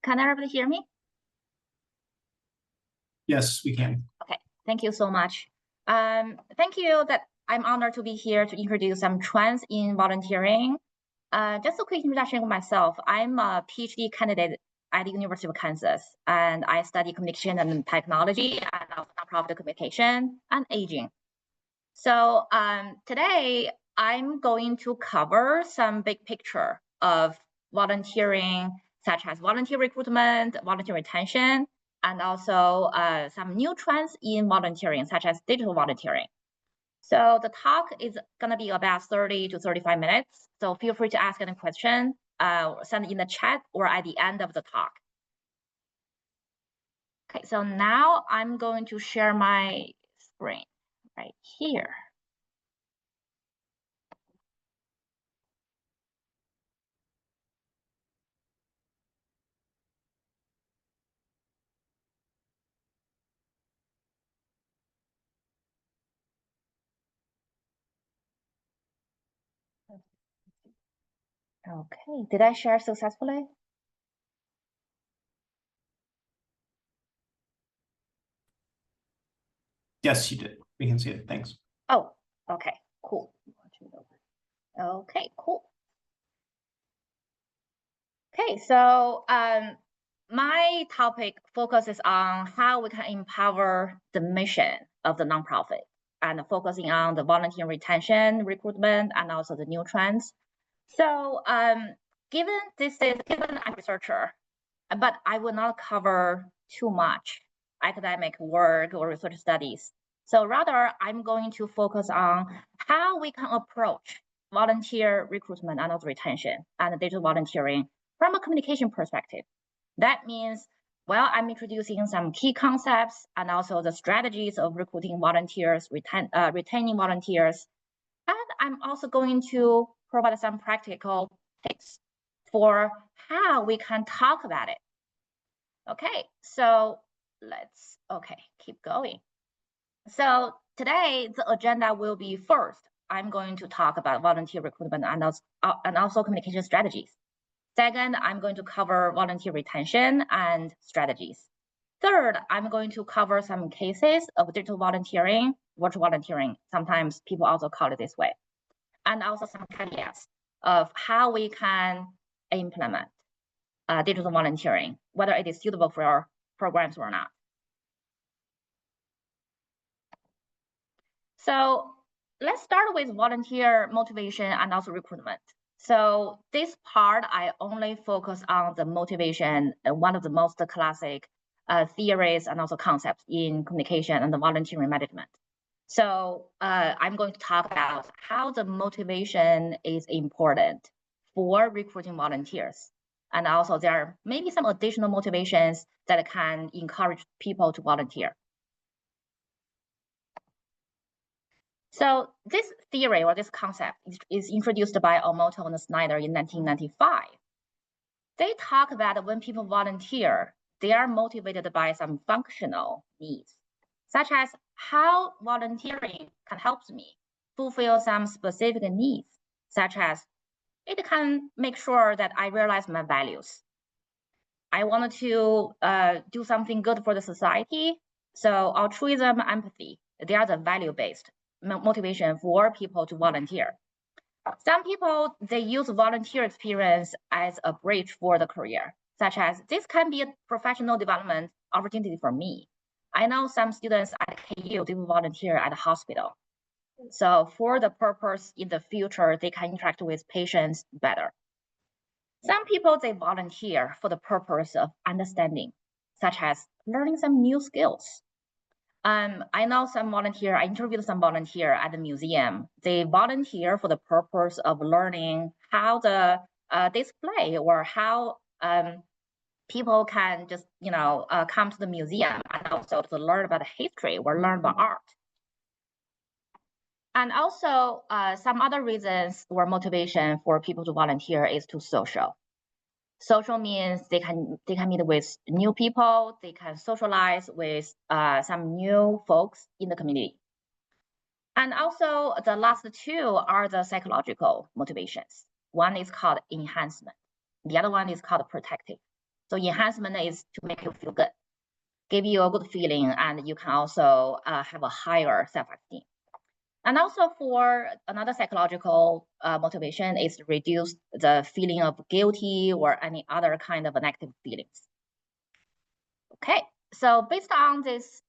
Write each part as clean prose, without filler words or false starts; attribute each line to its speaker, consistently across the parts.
Speaker 1: Can everybody hear me?
Speaker 2: Yes, we can.
Speaker 1: Okay, thank you so much. Thank you that I'm honored to be here to introduce some trends in volunteering. Just a quick introduction of myself. I'm a PhD candidate at the University of Kansas, and I study communication and technology and also nonprofit communication and aging. So today I'm going to cover some big picture of volunteering, such as volunteer recruitment, volunteer retention, and also some new trends in volunteering, such as digital volunteering. So the talk is going to be about 30 to 35 minutes. So feel free to ask any question, send it in the chat or at the end of the talk. Okay, so now I'm going to share my screen right here. Okay, did I share successfully?
Speaker 2: Yes, you did. We can see it. Thanks.
Speaker 1: Oh, okay, cool. Okay, cool. Okay, so my topic focuses on how we can empower the mission of the nonprofit and focusing on the volunteer retention, recruitment, and also the new trends. So given I'm a researcher, but I will not cover too much academic work or research studies. So rather, I'm going to focus on how we can approach volunteer recruitment and also retention and digital volunteering from a communication perspective. That means, well, I'm introducing some key concepts and also the strategies of recruiting volunteers, retaining volunteers. And I'm also going to provide some practical tips for how we can talk about it. Okay, so let's, keep going. So today the agenda will be first, I'm going to talk about volunteer recruitment and also communication strategies. Second, I'm going to cover volunteer retention and strategies. Third, I'm going to cover some cases of digital volunteering, virtual volunteering. Sometimes people also call it this way. And also some caveats of how we can implement digital volunteering, whether it is suitable for our programs or not. So let's start with volunteer motivation and also recruitment. So this part, I only focus on the motivation, one of the most classic theories and also concepts in communication and the volunteering management. So I'm going to talk about how the motivation is important for recruiting volunteers. And also there are maybe some additional motivations that can encourage people to volunteer. So this theory or this concept is introduced by Olathe and Snyder in 1995. They talk about when people volunteer, they are motivated by some functional needs, such as how volunteering can help me fulfill some specific needs, such as it can make sure that I realize my values. I wanted to do something good for the society. So altruism, empathy, they are the value-based motivation for people to volunteer. Some people, they use volunteer experience as a bridge for the career, such as this can be a professional development opportunity for me. I know some students at KU, they volunteer at a hospital. So for the purpose in the future, they can interact with patients better. Some people, they volunteer for the purpose of understanding, such as learning some new skills. I know some volunteer, I interviewed some volunteer at the museum. They volunteer for the purpose of learning how the display or how people can just, come to the museum and also to learn about history or learn about art. And also some other reasons or motivation for people to volunteer is to social. Social means they can meet with new people, they can socialize with some new folks in the community. And also the last two are the psychological motivations. One is called enhancement. The other one is called protective. So enhancement is to make you feel good, give you a good feeling, and you can also have a higher self-esteem. And also for another psychological motivation is to reduce the feeling of guilty or any other kind of negative feelings. Okay, so based on these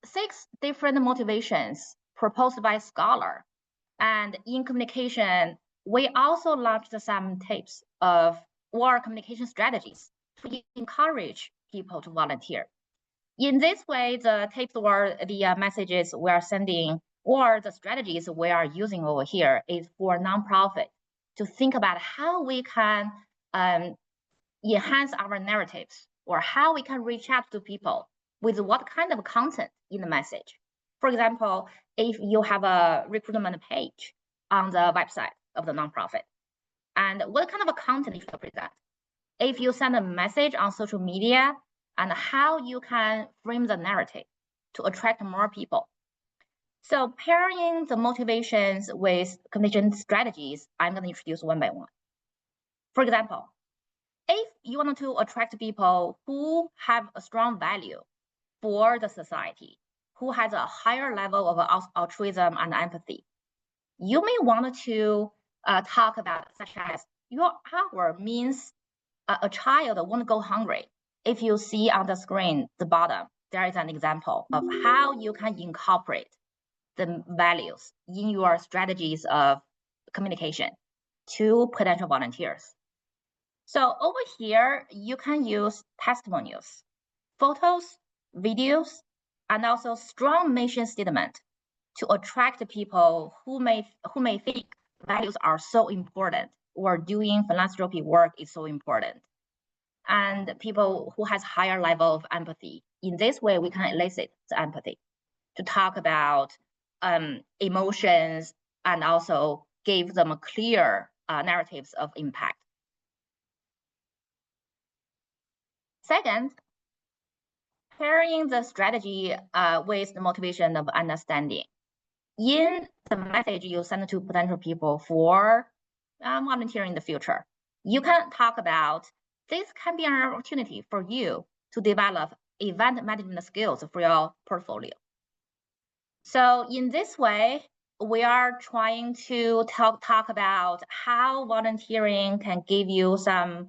Speaker 1: 6 different motivations proposed by scholar, and in communication, we also launched some tips of or communication strategies to encourage people to volunteer. In this way, the tips or the messages we are sending or the strategies we are using over here is for nonprofit to think about how we can enhance our narratives or how we can reach out to people with what kind of content in the message. For example, if you have a recruitment page on the website of the nonprofit, and what kind of a content you should present. If you send a message on social media, and how you can frame the narrative to attract more people. So pairing the motivations with communication strategies, I'm going to introduce one by one. For example, if you want to attract people who have a strong value for the society, who has a higher level of altruism and empathy, you may want to talk about such as your hour means a child won't go hungry. If you see on the screen, the bottom, there is an example of how you can incorporate the values in your strategies of communication to potential volunteers. So over here, you can use testimonials, photos, videos, and also strong mission statement to attract people who may think values are so important or doing philanthropy work is so important, and people who has higher level of empathy. In this way, we can elicit the empathy to talk about emotions and also give them clear narratives of impact. Second, pairing the strategy with the motivation of understanding. In the message you send to potential people for volunteering in the future, you can talk about this can be an opportunity for you to develop event management skills for your portfolio. So in this way, we are trying to talk about how volunteering can give you some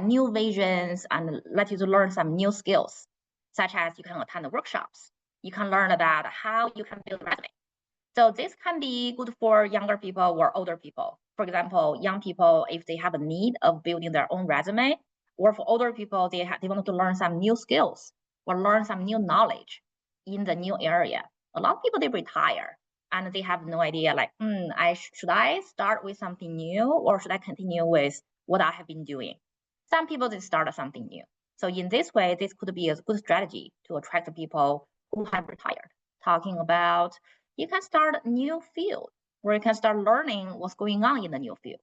Speaker 1: new visions and let you to learn some new skills, such as you can attend workshops. You can learn about how you can build a resume. So this can be good for younger people or older people. For example, young people, if they have a need of building their own resume, or for older people, they want to learn some new skills or learn some new knowledge in the new area. A lot of people, they retire and they have no idea like, should I start with something new or should I continue with what I have been doing? Some people, they start something new. So in this way, this could be a good strategy to attract people who have retired, talking about you can start a new field where you can start learning what's going on in the new field.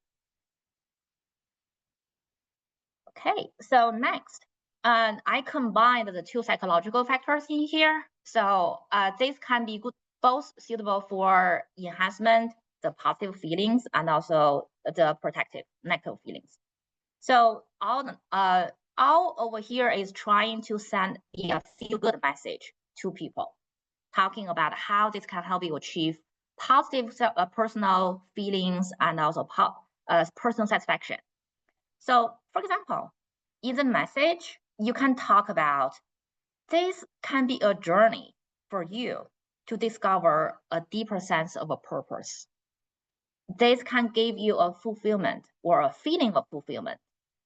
Speaker 1: Okay, so next, I combined the 2 psychological factors in here. So this can be good, both suitable for enhancement, the positive feelings, and also the protective negative feelings. So all over here is trying to send a feel-good message to people, talking about how this can help you achieve positive personal feelings and also personal satisfaction. So, for example, in the message, you can talk about this can be a journey for you to discover a deeper sense of a purpose. This can give you a fulfillment or a feeling of fulfillment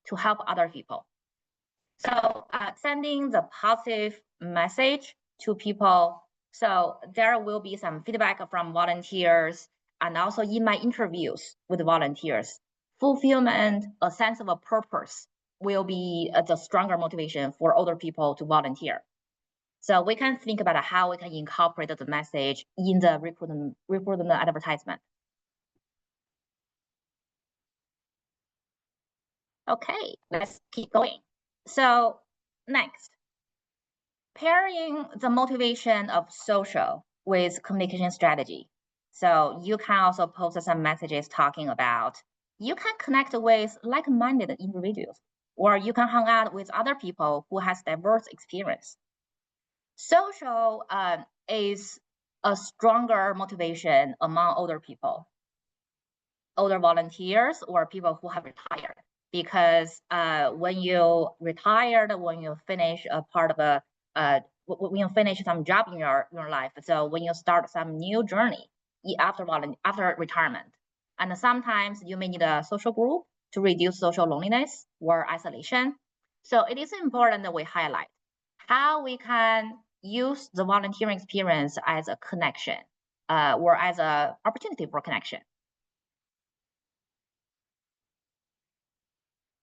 Speaker 1: to help other people. So sending the positive message to people. So there will be some feedback from volunteers, and also in my interviews with volunteers, fulfillment, a sense of a purpose will be the stronger motivation for other people to volunteer. So we can think about how we can incorporate the message in the recruitment advertisement. Okay, let's keep going. So next, pairing the motivation of social with communication strategy. So you can also post some messages talking about you can connect with like-minded individuals or you can hang out with other people who has diverse experience. Social is a stronger motivation among older people, older volunteers, or people who have retired. Because when you retired, when you finish a part of a, when you finish some job in your life, so when you start some new journey after retirement, and sometimes you may need a social group to reduce social loneliness or isolation. So it is important that we highlight how we can use the volunteering experience as a connection or as an opportunity for connection.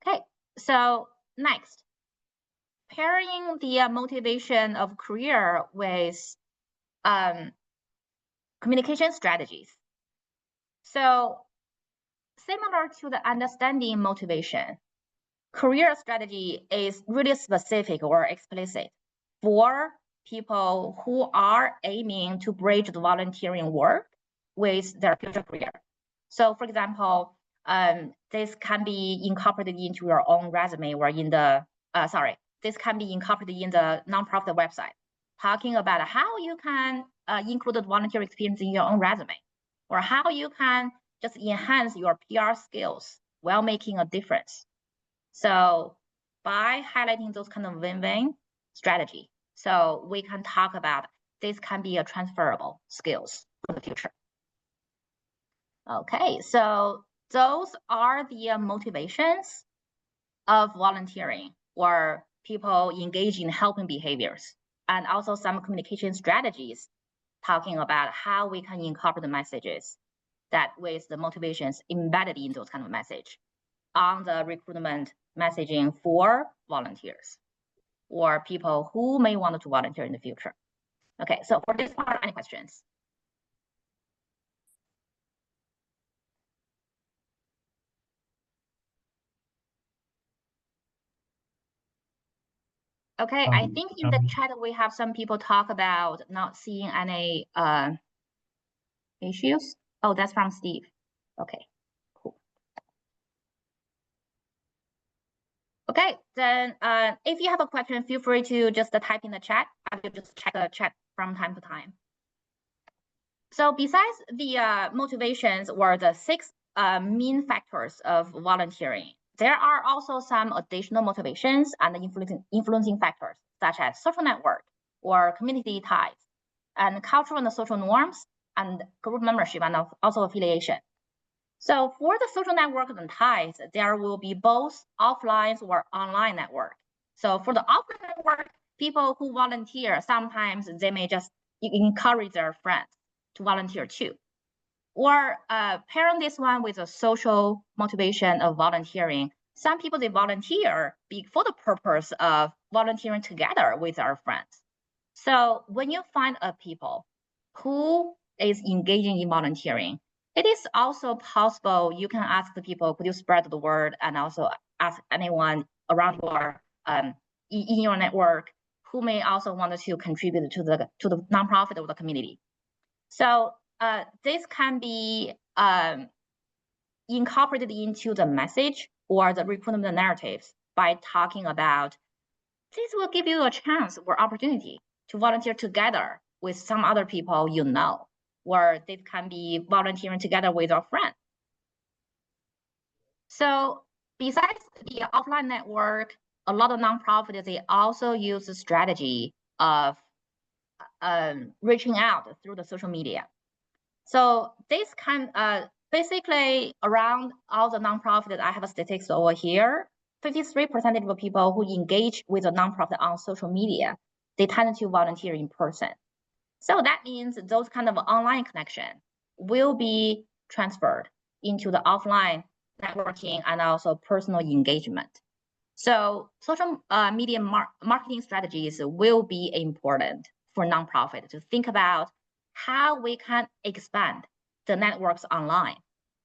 Speaker 1: Okay, so next, pairing the motivation of career with communication strategies. So similar to the understanding motivation, career strategy is really specific or explicit for people who are aiming to bridge the volunteering work with their future career. So for example, this can be incorporated into your own resume or in the, this can be incorporated in the nonprofit website, talking about how you can include the volunteer experience in your own resume, or how you can just enhance your PR skills while making a difference. So by highlighting those kind of win-win strategy, so we can talk about this can be a transferable skills for the future. Okay, so those are the motivations of volunteering or people engaged in helping behaviors, and also some communication strategies talking about how we can incorporate the messages that with the motivations embedded in those kind of message on the recruitment messaging for volunteers or people who may want to volunteer in the future. Okay, so for this part, any questions? Okay, I think in the chat we have some people talk about not seeing any issues. Oh, that's from Steve. Okay, cool. Okay, then if you have a question, feel free to just type in the chat. I will just check the chat from time to time. So besides the motivations or the 6 main factors of volunteering, there are also some additional motivations and influencing factors, such as social network or community ties, and cultural and social norms, and group membership, and also affiliation. So for the social network and ties, there will be both offline or online network. So for the offline network, people who volunteer, sometimes they may just encourage their friends to volunteer too. Or pairing this one with a social motivation of volunteering. Some people, they volunteer for the purpose of volunteering together with our friends. So when you find a people who is engaging in volunteering, it is also possible you can ask the people, could you spread the word, and also ask anyone around your in your network who may also want to contribute to the nonprofit or the community. So this can be incorporated into the message or the recruitment narratives by talking about this will give you a chance or opportunity to volunteer together with some other people you know, or this can be volunteering together with your friend. So besides the offline network, a lot of nonprofits, they also use the strategy of reaching out through the social media. So this can basically around all the nonprofits, I have a statistics over here, 53% of the people who engage with a nonprofit on social media, they tend to volunteer in person. So that means those kind of online connection will be transferred into the offline networking and also personal engagement. So social media marketing strategies will be important for nonprofit to think about how we can expand the networks online.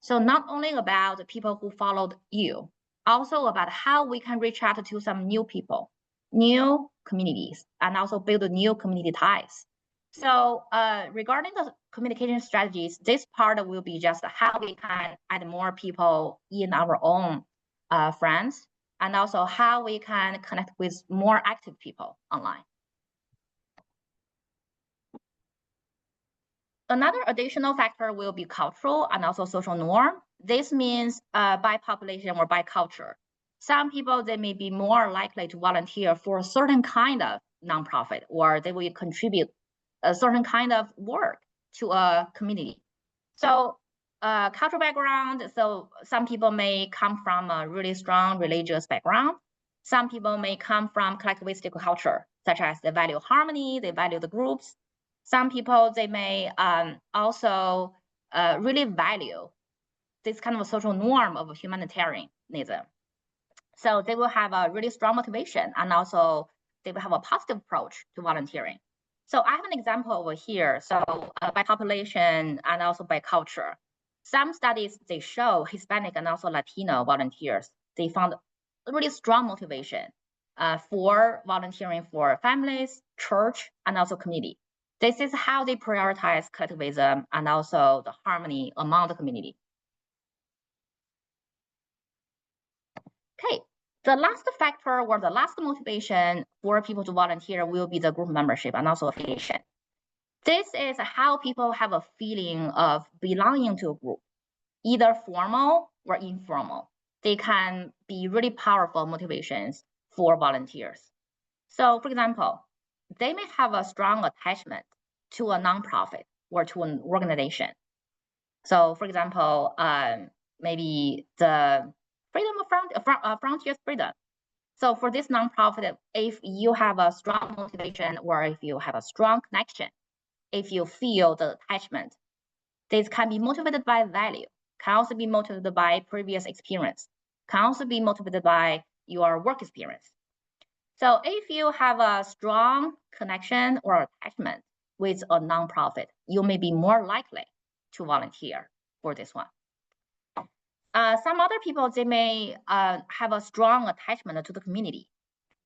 Speaker 1: So not only about the people who followed you, also about how we can reach out to some new people, new communities, and also build new community ties. So regarding the communication strategies, this part will be just how we can add more people in our own friends and also how we can connect with more active people online. Another additional factor will be cultural and also social norm. This means by population or by culture. Some people, they may be more likely to volunteer for a certain kind of nonprofit, or they will contribute a certain kind of work to a community. So cultural background, so some people may come from a really strong religious background. Some people may come from collectivistic culture, such as they value harmony, they value the groups. Some people, they may also really value this kind of a social norm of humanitarianism. So they will have a really strong motivation, and also they will have a positive approach to volunteering. So I have an example over here. So by population and also by culture, some studies, they show Hispanic and also Latino volunteers, they found really strong motivation for volunteering for families, church, and also community. This is how they prioritize collectivism and also the harmony among the community. Okay, the last factor or the last motivation for people to volunteer will be the group membership and also affiliation. This is how people have a feeling of belonging to a group, either formal or informal. They can be really powerful motivations for volunteers. So for example, they may have a strong attachment to a nonprofit or to an organization. So for example, maybe the freedom of frontiers freedom. So for this nonprofit, if you have a strong motivation or if you have a strong connection, if you feel the attachment, this can be motivated by value, can also be motivated by previous experience, can also be motivated by your work experience. So if you have a strong connection or attachment with a nonprofit, you may be more likely to volunteer for this one. Some other people, they may have a strong attachment to the community.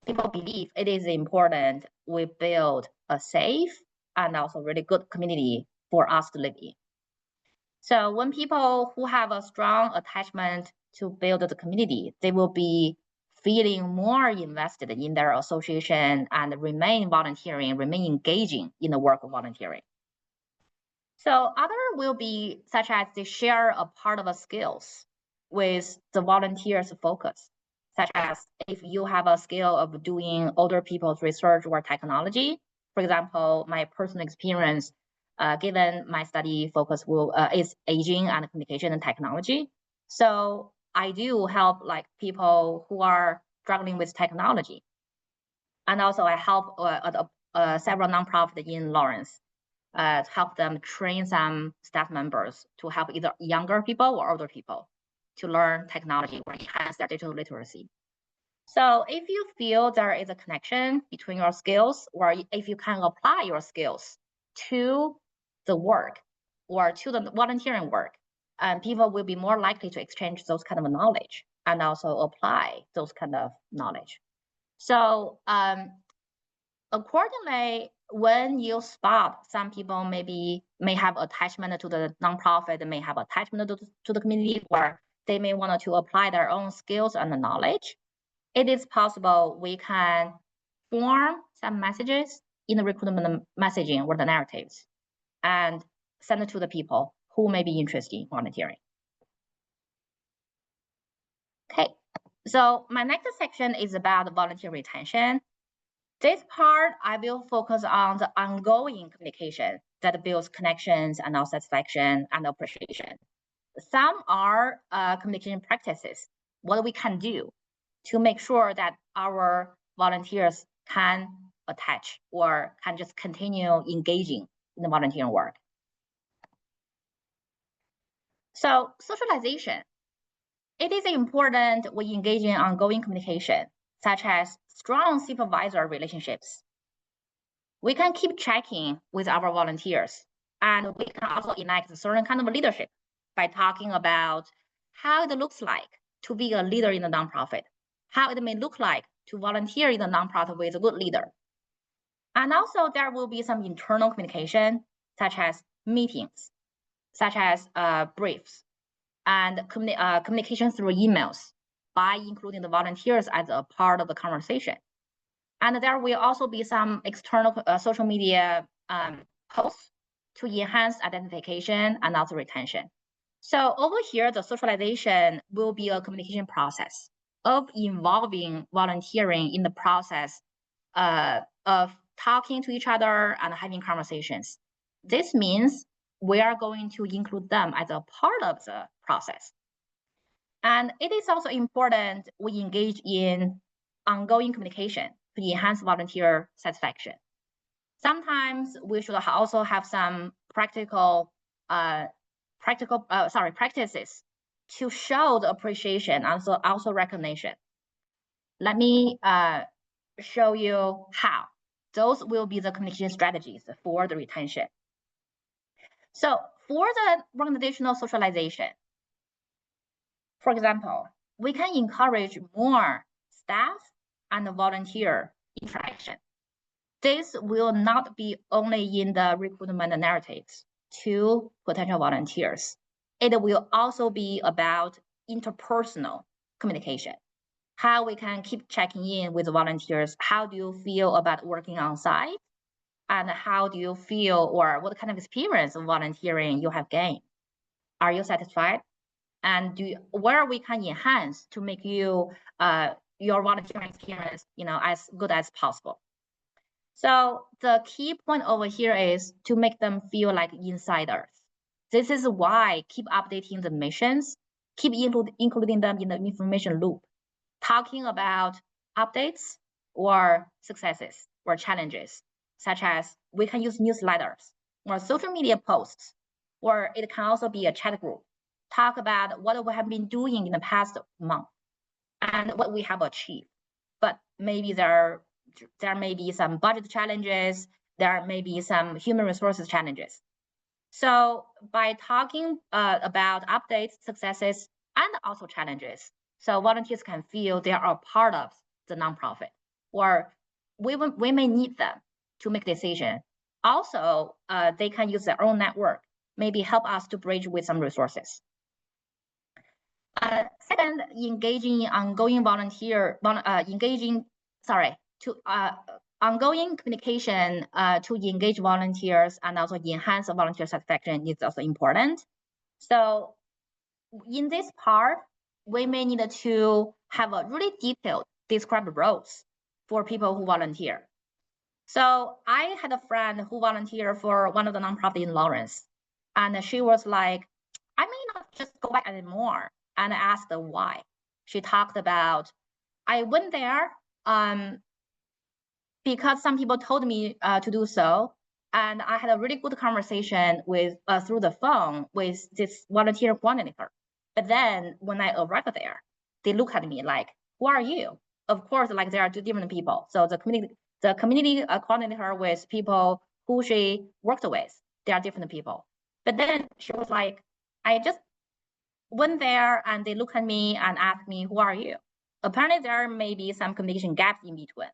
Speaker 1: People believe it is important we build a safe and also really good community for us to live in. So when people who have a strong attachment to build the community, they will be feeling more invested in their association and remain volunteering, remain engaging in the work of volunteering. So other will be such as they share a part of the skills with the volunteers' focus, such as if you have a skill of doing older people's research or technology. For example, my personal experience, given my study focus is aging and communication and technology. So I do help like people who are struggling with technology. And also I help several nonprofits in Lawrence to help them train some staff members to help either younger people or older people to learn technology or enhance their digital literacy. So if you feel there is a connection between your skills, or if you can apply your skills to the work or to the volunteering work, people will be more likely to exchange those kind of knowledge and also apply those kind of knowledge. So accordingly, when you spot some people may have attachment to the nonprofit, may have attachment to the community, or they may want to apply their own skills and knowledge, it is possible we can form some messages in the recruitment messaging or the narratives and send it to the people who may be interested in volunteering. Okay, so my next section is about volunteer retention. This part, I will focus on the ongoing communication that builds connections and also satisfaction and appreciation. Some are communication practices, what we can do to make sure that our volunteers can attach or can just continue engaging in the volunteering work. So socialization, it is important we engage in ongoing communication, such as strong supervisor relationships. We can keep checking with our volunteers, and we can also enact a certain kind of leadership by talking about how it looks like to be a leader in a nonprofit, how it may look like to volunteer in a nonprofit with a good leader. And also there will be some internal communication, such as meetings, such as briefs, and communication through emails, by including the volunteers as a part of the conversation. And there will also be some external social media posts to enhance identification and also retention. So over here, the socialization will be a communication process of involving volunteering in the process of talking to each other and having conversations. This means we are going to include them as a part of the process. And it is also important we engage in ongoing communication to enhance volunteer satisfaction. Sometimes we should also have some practices to show the appreciation and also recognition. Let me show you how. Those will be the communication strategies for the retention. So for the organizational socialization, for example, we can encourage more staff and volunteer interaction. This will not be only in the recruitment narratives to potential volunteers. It will also be about interpersonal communication. How we can keep checking in with volunteers. How do you feel about working on site? And how do you feel, or what kind of experience of volunteering you have gained? Are you satisfied? And where we can enhance to make you your volunteering experience, as good as possible. So the key point over here is to make them feel like insiders. This is why keep updating the missions, keep including them in the information loop, talking about updates or successes or challenges, such as we can use newsletters or social media posts, or it can also be a chat group. Talk about what we have been doing in the past month and what we have achieved. But maybe there may be some budget challenges, there may be some human resources challenges. So by talking about updates, successes, and also challenges, so volunteers can feel they are a part of the nonprofit, or we may need them to make decisions. Also, they can use their own network, maybe help us to bridge with some resources. Second, engaging ongoing ongoing communication to engage volunteers and also enhance the volunteer satisfaction is also important. So in this part, we may need to have a really detailed described roles for people who volunteer. So I had a friend who volunteered for one of the nonprofits in Lawrence, and she was like, I may not just go back anymore. And I asked her why. She talked about, I went there because some people told me to do so. And I had a really good conversation with through the phone with this volunteer coordinator. But then when I arrived there, they look at me like, who are you? Of course, like there are two different people. So the community coordinator with people who she worked with, they are different people. But then she was like, I just went there and they look at me and ask me, who are you? Apparently there may be some communication gaps in between.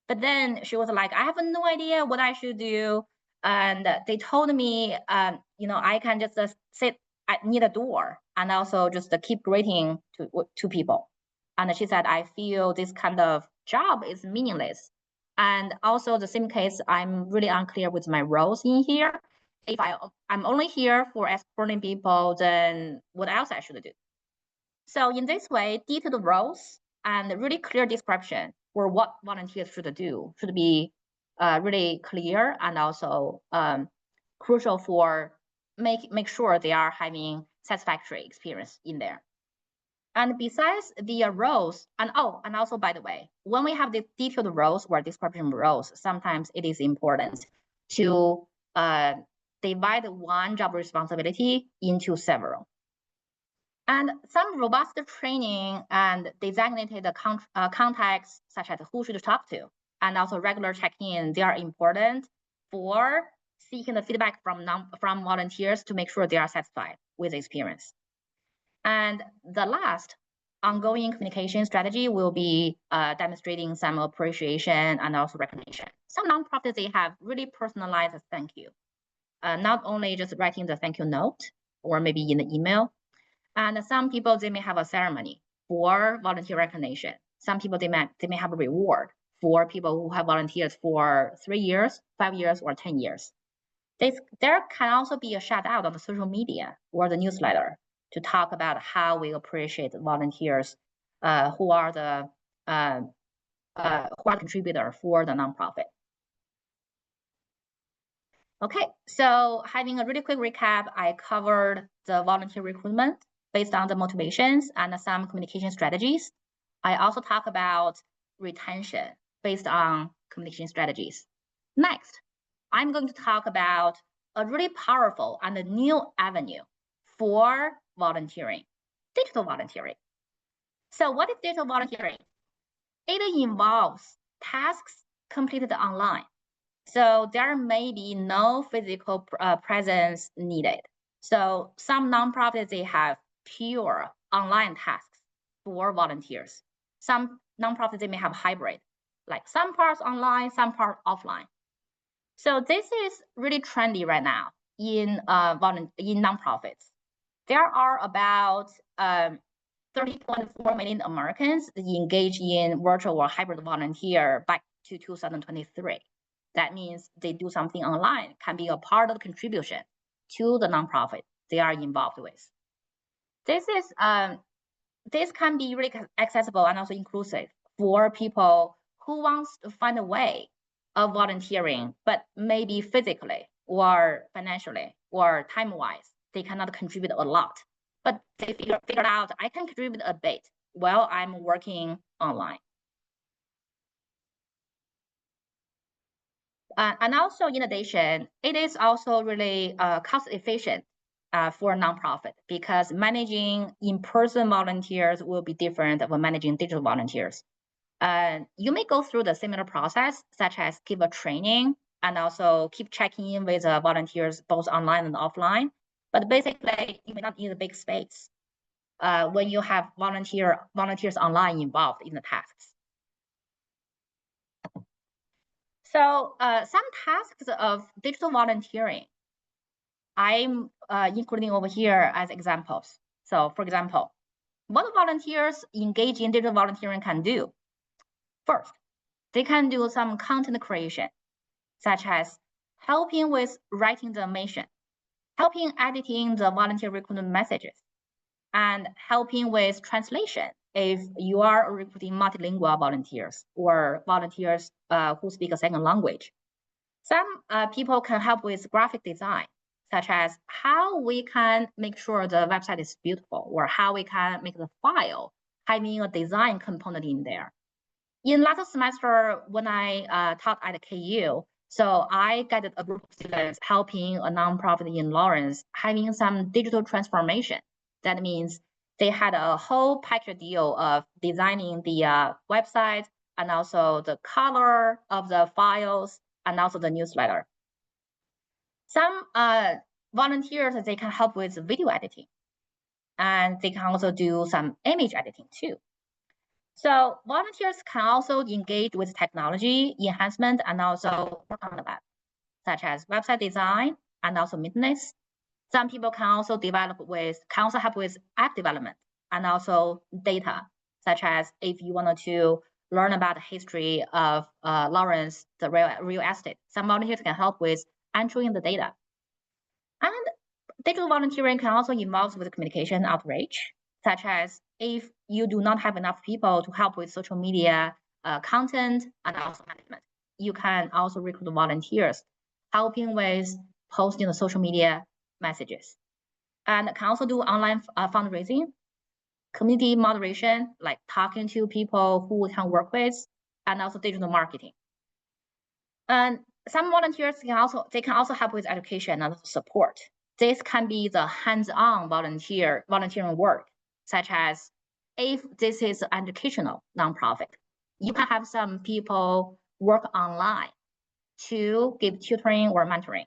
Speaker 1: But then she was like, I have no idea what I should do. And they told me, I can just sit near the door and also just keep greeting to people. And she said, I feel this kind of job is meaningless. And also the same case, I'm really unclear with my roles in here. If I'm only here for escorting people, then what else I should do? So in this way, detailed roles and really clear description for what volunteers should do should be really clear and also crucial for make sure they are having satisfactory experience in there. And besides the roles, and also by the way, when we have the detailed roles or description roles, sometimes it is important to divide one job responsibility into several. And some robust training and designated contacts, such as who should talk to, and also regular check-in, they are important for seeking the feedback from volunteers to make sure they are satisfied with the experience. And the last ongoing communication strategy will be demonstrating some appreciation and also recognition. Some nonprofits, they have really personalized thank you. Not only just writing the thank you note or maybe in the email. And some people, they may have a ceremony for volunteer recognition. Some people, they may have a reward for people who have volunteered for 3 years, 5 years, or 10 years. There can also be a shout out on the social media or the newsletter to talk about how we appreciate volunteers who are the contributor for the nonprofit. Okay, so having a really quick recap, I covered the volunteer recruitment based on the motivations and some communication strategies. I also talk about retention based on communication strategies. Next, I'm going to talk about a really powerful and a new avenue for volunteering, digital volunteering. So what is digital volunteering? It involves tasks completed online. So there may be no physical presence needed. So some nonprofits, they have pure online tasks for volunteers. Some nonprofits, they may have hybrid, like some parts online, some parts offline. So this is really trendy right now in nonprofits. There are about 30.4 million Americans engaged in virtual or hybrid volunteer back to 2023. That means they do something online, can be a part of the contribution to the nonprofit they are involved with. This can be really accessible and also inclusive for people who wants to find a way of volunteering, but maybe physically or financially or time-wise, they cannot contribute a lot, but they figured out I can contribute a bit while I'm working online. And also, in addition, it is also really cost efficient for a nonprofit because managing in-person volunteers will be different from managing digital volunteers. You may go through the similar process, such as give a training and also keep checking in with volunteers both online and offline. But basically, you may not need a big space when you have volunteers online involved in the tasks. So some tasks of digital volunteering, I'm including over here as examples. So for example, what volunteers engaged in digital volunteering can do? First, they can do some content creation, such as helping with writing the mission, helping editing the volunteer recruitment messages, and helping with translation if you are recruiting multilingual volunteers or volunteers who speak a second language. Some people can help with graphic design, such as how we can make sure the website is beautiful or how we can make the file having a design component in there. In last semester, when I taught at KU, so I guided a group of students helping a nonprofit in Lawrence having some digital transformation. That means they had a whole package deal of designing the website and also the color of the files and also the newsletter. Some volunteers, they can help with video editing, and they can also do some image editing too. So volunteers can also engage with technology enhancement and also work on the web, such as website design and also maintenance. Some people can also help with app development and also data, such as if you wanted to learn about the history of Lawrence, the real estate. Some volunteers can help with entering the data. And digital volunteering can also involve with communication outreach, such as if you do not have enough people to help with social media content and also management, you can also recruit volunteers helping with posting the social media messages. And can also do online fundraising, community moderation, like talking to people who we can work with, and also digital marketing. And some volunteers can also help with education and support. This can be the hands-on volunteering work, such as if this is an educational nonprofit, you can have some people work online to give tutoring or mentoring.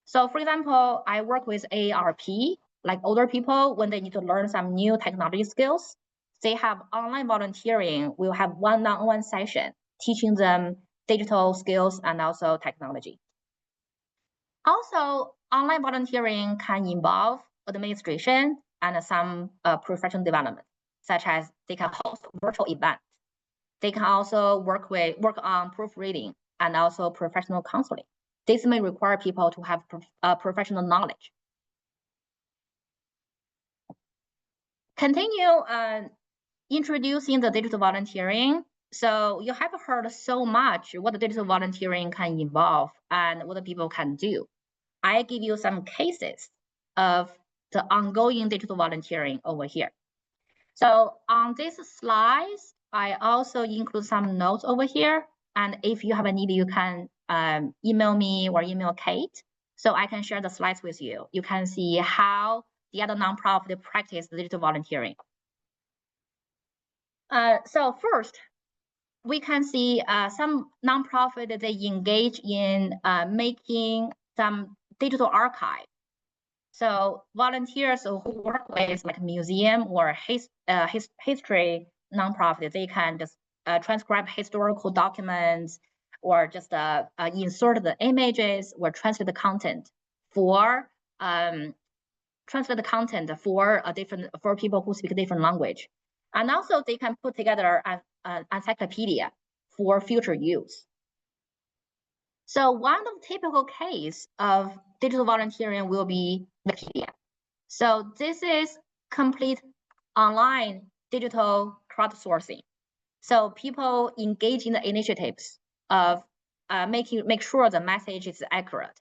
Speaker 1: So for example, I work with AARP, like older people, when they need to learn some new technology skills, they have online volunteering. We'll have one-on-one session teaching them digital skills and also technology. Also, online volunteering can involve administration and some professional development, such as they can host virtual events. They can also work on proofreading and also professional counseling. This may require people to have professional knowledge. Continue introducing the digital volunteering. So you have heard so much what the digital volunteering can involve and what the people can do. I give you some cases of the ongoing digital volunteering over here. So on these slides, I also include some notes over here. And if you have a need, you can email me or email Kate, so I can share the slides with you. You can see how the other nonprofit practice digital volunteering. So first, we can see some nonprofit, they engage in making some digital archive. So volunteers who work with like museum or history nonprofit, they can just transcribe historical documents or just insert the images or translate the content for for people who speak a different language. And also they can put together an encyclopedia for future use. So one of the typical case of digital volunteering will be Wikipedia. So this is complete online digital crowdsourcing. So people engage in the initiatives of make sure the message is accurate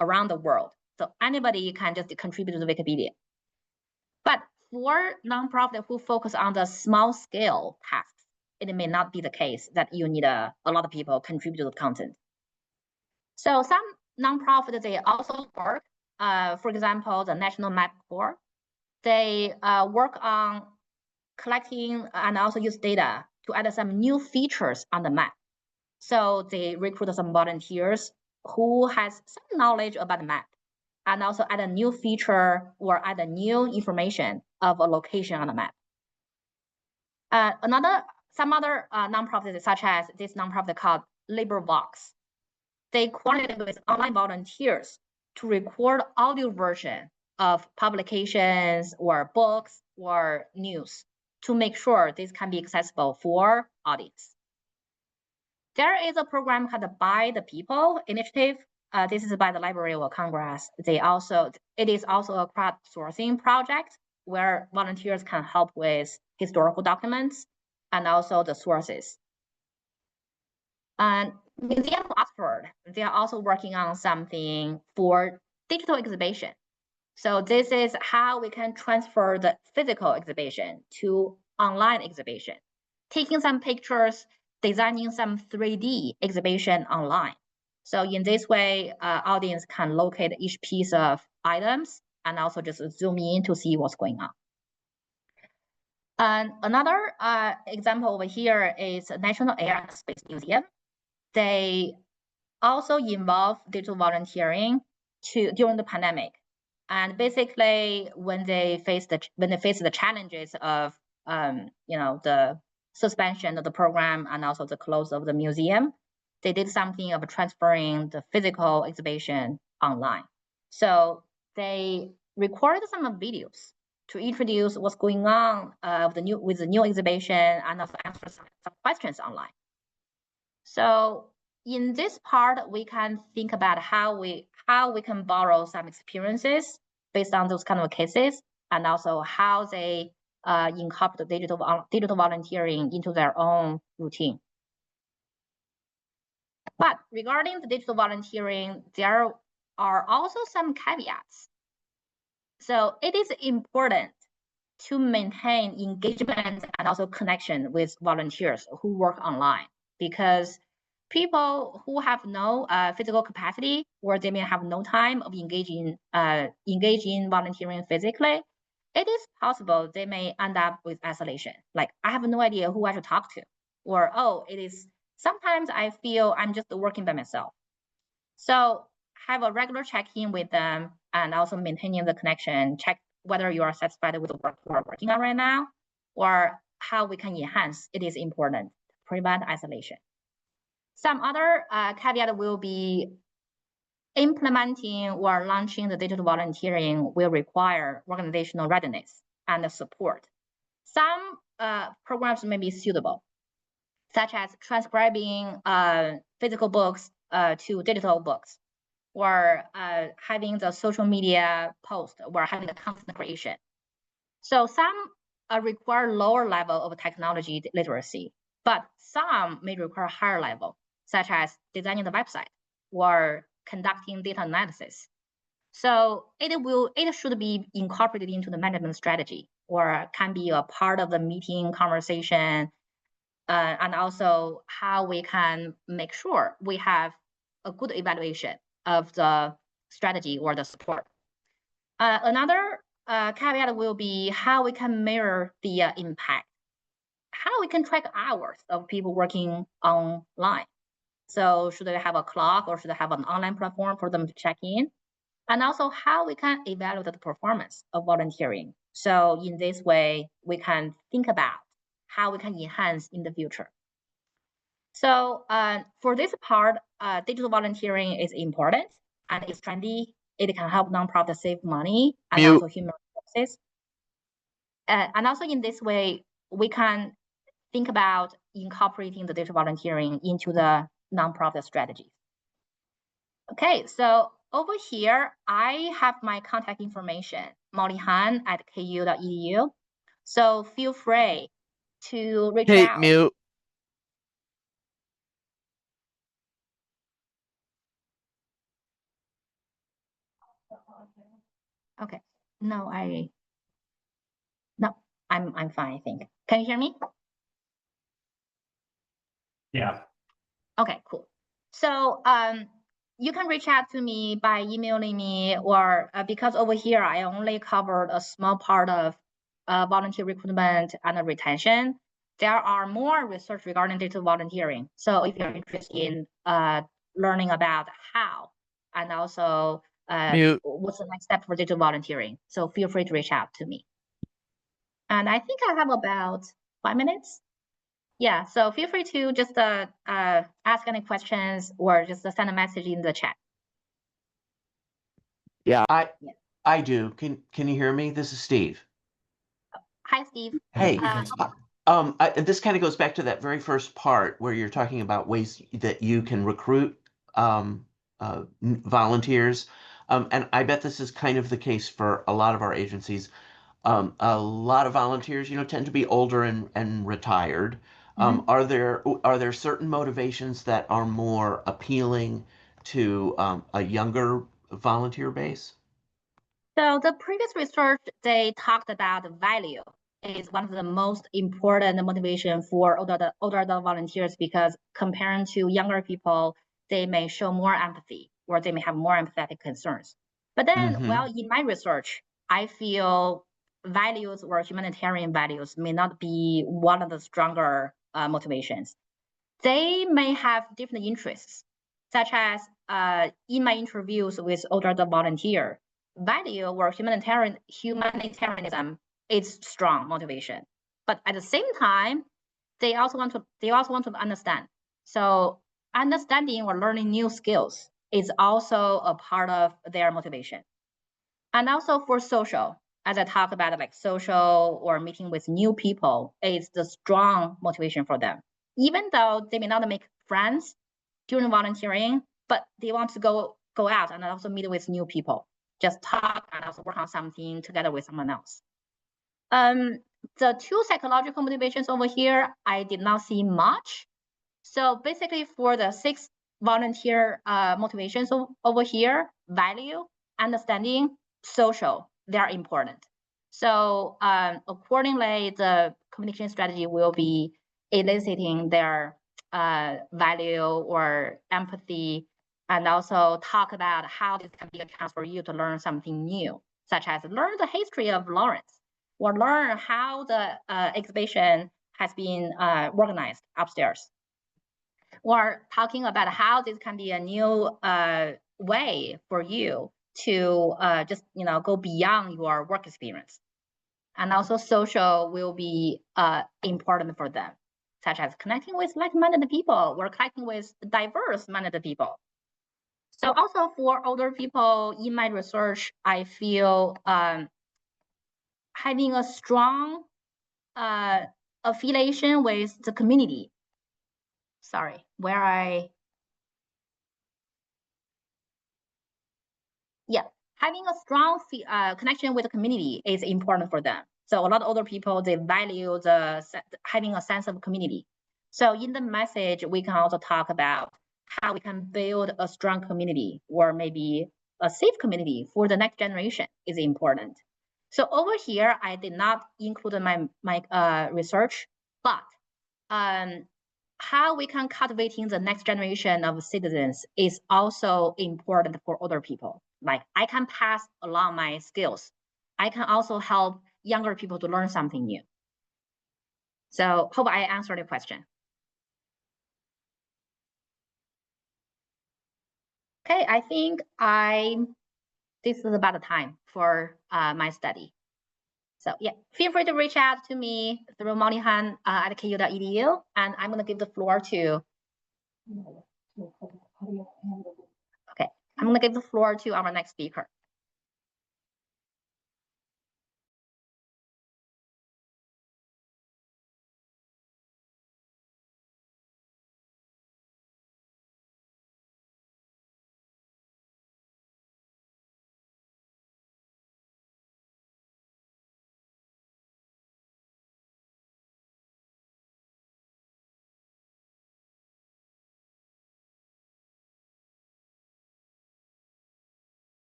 Speaker 1: around the world. So anybody can just contribute to Wikipedia. But for nonprofit who focus on the small scale tasks, it may not be the case that you need a lot of people contribute to the content. So some nonprofits, they also work, for example, the National Map Corps, they work on collecting and also use data to add some new features on the map. So they recruit some volunteers who has some knowledge about the map and also add a new feature or add a new information of a location on the map. Some other nonprofits, such as this nonprofit called LaborVox, they coordinate with online volunteers to record audio version of publications or books or news to make sure this can be accessible for audience. There is a program called the By the People initiative. This is by the Library of Congress. It is also a crowdsourcing project where volunteers can help with historical documents and also the sources. And Museum of Oxford, they are also working on something for digital exhibition. So this is how we can transfer the physical exhibition to online exhibition, taking some pictures, designing some 3D exhibition online. So in this way, audience can locate each piece of items and also just zoom in to see what's going on. And another example over here is National Air and Space Museum. They also involve digital volunteering during the pandemic. And basically, when they face the challenges of the suspension of the program and also the close of the museum, they did something of transferring the physical exhibition online. So they recorded some videos to introduce what's going on with the new exhibition and also answer some questions online. So in this part, we can think about how we can borrow some experiences based on those kind of cases, and also how they incorporate digital volunteering into their own routine. But regarding the digital volunteering, there are also some caveats. So it is important to maintain engagement and also connection with volunteers who work online, because people who have no physical capacity, or they may have no time of engaging volunteering physically, it is possible they may end up with isolation. Like, I have no idea who I should talk to, or sometimes I feel I'm just working by myself. So have a regular check-in with them and also maintaining the connection, check whether you are satisfied with the work you are working on right now, or how we can enhance. It is important to prevent isolation. Some other caveat will be implementing or launching the digital volunteering will require organizational readiness and support. Some programs may be suitable, such as transcribing physical books to digital books, or having the social media post, or having the content creation. So some require lower level of technology literacy, but some may require higher level, such as designing the website or conducting data analysis. So it should be incorporated into the management strategy, or can be a part of the meeting conversation, and also how we can make sure we have a good evaluation of the strategy or the support. Another caveat will be how we can measure the impact, how we can track hours of people working online. So should they have a clock, or should they have an online platform for them to check in? And also how we can evaluate the performance of volunteering. So in this way, we can think about how we can enhance in the future. So for this part, digital volunteering is important and it's trendy. It can help nonprofits save money and also human resources. And also in this way, we can think about incorporating the digital volunteering into the nonprofit strategies. Okay, so over here, I have my contact information, mollyhan@ku.edu. So feel free to reach out.
Speaker 3: Mute.
Speaker 1: Okay, no, I'm fine, I think. Can you hear me?
Speaker 2: Yeah.
Speaker 1: Okay, cool. So you can reach out to me by emailing me, or because over here I only covered a small part of volunteer recruitment and retention. There are more research regarding digital volunteering. So if you're interested in learning about how, and also what's the next step for digital volunteering, so feel free to reach out to me. And I think I have about 5 minutes. Yeah, so feel free to just ask any questions, or just send a message in the chat.
Speaker 3: Yeah,
Speaker 4: I do. Can you hear me? This is Steve.
Speaker 1: Hi, Steve.
Speaker 4: Hey,
Speaker 2: Okay.
Speaker 4: this kind of goes back to that very first part where you're talking about ways that you can recruit volunteers. And I bet this is kind of the case for a lot of our agencies. A lot of volunteers, tend to be older and retired. Are there certain motivations that are more appealing to a younger volunteer base?
Speaker 1: So the previous research, they talked about value is one of the most important motivation for older adult volunteers, because comparing to younger people, they may show more empathy, or they may have more empathetic concerns. But then, well, in my research, I feel values or humanitarian values may not be one of the stronger motivations. They may have different interests, such as in my interviews with older adult volunteer, value or humanitarianism is strong motivation. But at the same time, they also want to understand. So understanding or learning new skills is also a part of their motivation. And also for social, as I talked about, like social or meeting with new people is the strong motivation for them. Even though they may not make friends during volunteering, but they want to go out and also meet with new people, just talk and also work on something together with someone else. The two psychological motivations over here, I did not see much. So basically for the 6 volunteer motivations over here, value, understanding, social, they're important. So accordingly, the communication strategy will be eliciting their value or empathy, and also talk about how this can be a chance for you to learn something new, such as learn the history of Lawrence, or learn how the exhibition has been organized upstairs, or talking about how this can be a new way for you to just go beyond your work experience. And also social will be important for them, such as connecting with like-minded people or connecting with diverse-minded people. So also for older people, in my research, I feel having a strong affiliation with the community. Sorry, having a strong connection with the community is important for them. So a lot of older people, they value having a sense of community. So in the message, we can also talk about how we can build a strong community, or maybe a safe community for the next generation is important. So over here, I did not include my research, but how we can cultivating the next generation of citizens is also important for older people. Like, I can pass along my skills. I can also help younger people to learn something new. So hope I answered the question. Okay, I think this is about the time for my study. So yeah, feel free to reach out to me through Monihan at ku.edu, and I'm gonna give the floor to. Okay, I'm gonna give the floor to our next speaker.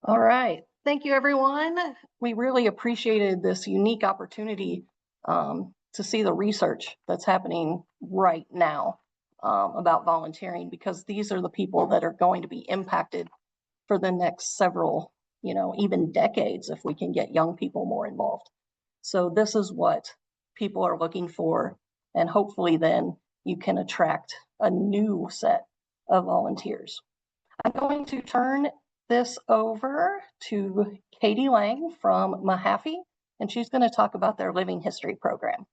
Speaker 3: All right. Thank you, everyone. We really appreciated this unique opportunity to see the research that's happening right now about volunteering, because these are the people that are going to be impacted for the next several, even decades, if we can get young people more involved. So this is what people are looking for, and hopefully then you can attract a new set of volunteers. I'm going to turn this over to Katie Lange from Mahaffie, and she's going to talk about their Living History program.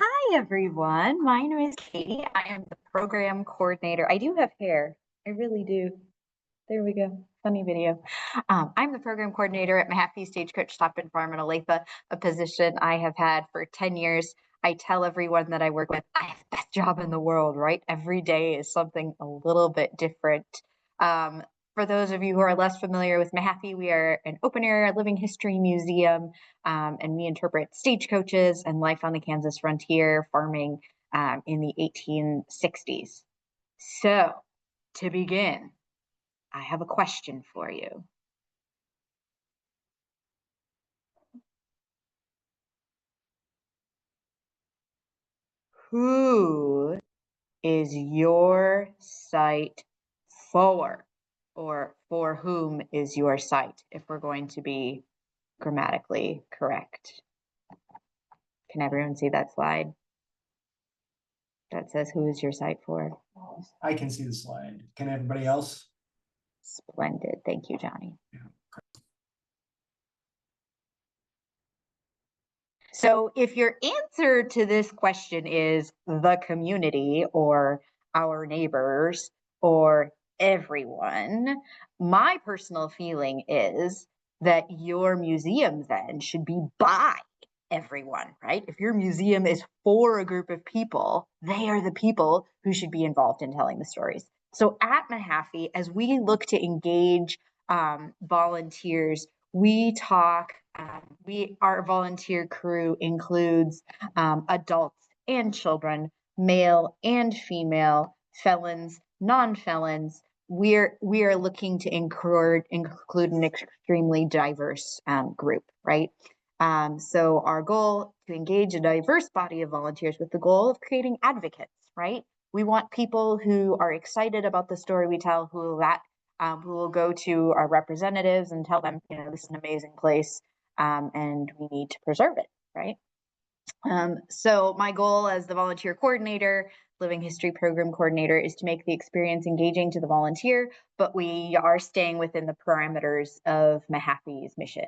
Speaker 5: Hi, everyone. My name is Katie. I am the program coordinator. I do have hair. I really do. There we go. Funny video. I'm the program coordinator at Mahaffie Stagecoach Stop and Farm in Olathe, a position I have had for 10 years. I tell everyone that I work with, I have the best job in the world, right? Every day is something a little bit different. For those of you who are less familiar with Mahaffie, we are an open-air living history museum, and we interpret stagecoaches and life on the Kansas frontier, farming in the 1860s. So, to begin, I have a question for you. Who is your site for? Or for whom is your site, if we're going to be grammatically correct? Can everyone see that slide that says who is your site for?
Speaker 2: I can see the slide. Can everybody else?
Speaker 5: Splendid. Thank you, Johnny.
Speaker 2: Yeah.
Speaker 5: So if your answer to this question is the community or our neighbors or everyone, my personal feeling is that your museum then should be by everyone, right? If your museum is for a group of people, they are the people who should be involved in telling the stories. So at Mahaffie, as we look to engage volunteers, we talk, our volunteer crew includes adults and children, male and female, felons, non-felons. We are looking to include an extremely diverse group, right? So our goal to engage a diverse body of volunteers with the goal of creating advocates, right? We want people who are excited about the story we tell, who will go to our representatives and tell them, this is an amazing place, and we need to preserve it, right? So my goal as the volunteer coordinator, living history program coordinator, is to make the experience engaging to the volunteer, but we are staying within the parameters of Mahaffie's mission.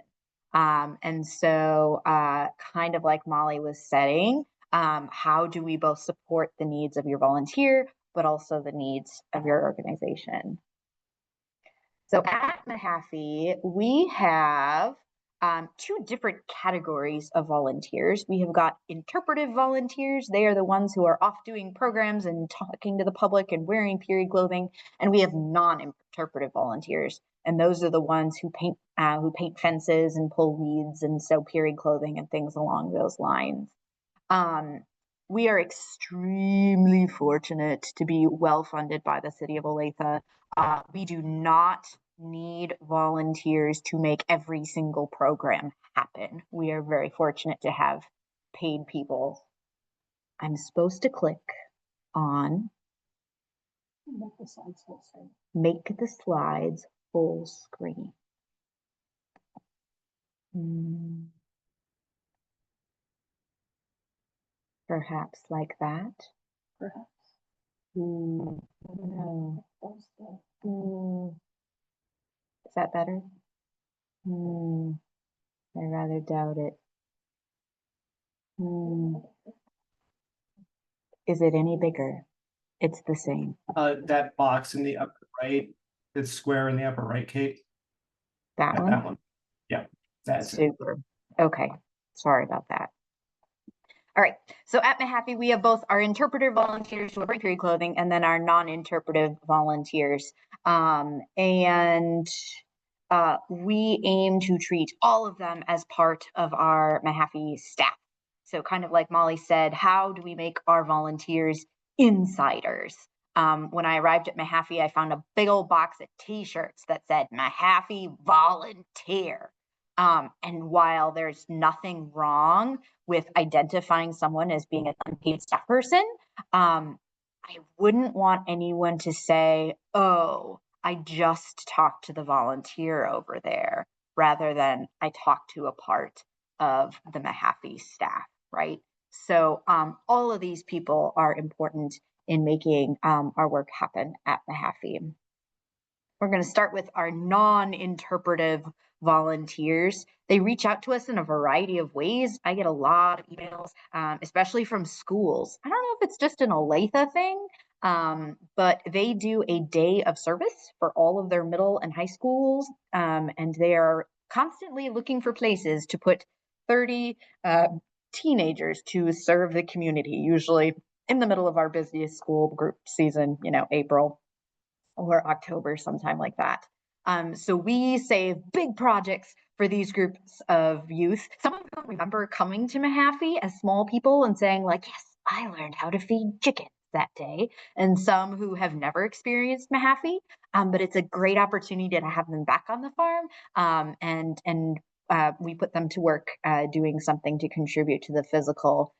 Speaker 5: And so kind of like Molly was saying, how do we both support the needs of your volunteer, but also the needs of your organization? So at Mahaffie, we have two different categories of volunteers. We have got interpretive volunteers. They are the ones who are off doing programs and talking to the public and wearing period clothing. And we have non-interpretive volunteers. And those are the ones who paint fences and pull weeds and sew period clothing and things along those lines. We are extremely fortunate to be well funded by the city of Olathe. We do not need volunteers to make every single program happen. We are very fortunate to have paid people. I'm supposed to click on make the slides full screen. Perhaps like that.
Speaker 3: Perhaps.
Speaker 5: No. Is that better? I rather doubt it. Is it any bigger? It's the same.
Speaker 2: That box in the upper right, the square in the upper right, Kate.
Speaker 5: That one?
Speaker 2: That one. Yeah, that's it.
Speaker 5: Super. Okay. Sorry about that. All right. So at Mahaffie, we have both our interpreter volunteers who wear period clothing and then our non-interpretive volunteers. We aim to treat all of them as part of our Mahaffie staff. So kind of like Molly said, how do we make our volunteers insiders? When I arrived at Mahaffie, I found a big old box of t-shirts that said Mahaffie volunteer. And while there's nothing wrong with identifying someone as being an unpaid staff person, I wouldn't want anyone to say, oh, I just talked to the volunteer over there, rather than I talked to a part of the Mahaffie staff, right? So all of these people are important in making our work happen at Mahaffie. We're going to start with our non-interpretive volunteers. They reach out to us in a variety of ways. I get a lot of emails, especially from schools. I don't know if it's just an Olathe thing, but they do a day of service for all of their middle and high schools, and they are constantly looking for places to put 30 teenagers to serve the community, usually in the middle of our busiest school group season, April or October, sometime like that. So we save big projects for these groups of youth. Some of them remember coming to Mahaffie as small people and saying like, yes, I learned how to feed chickens that day. And some who have never experienced Mahaffie, but it's a great opportunity to have them back on the farm. We put them to work doing something to contribute to the physical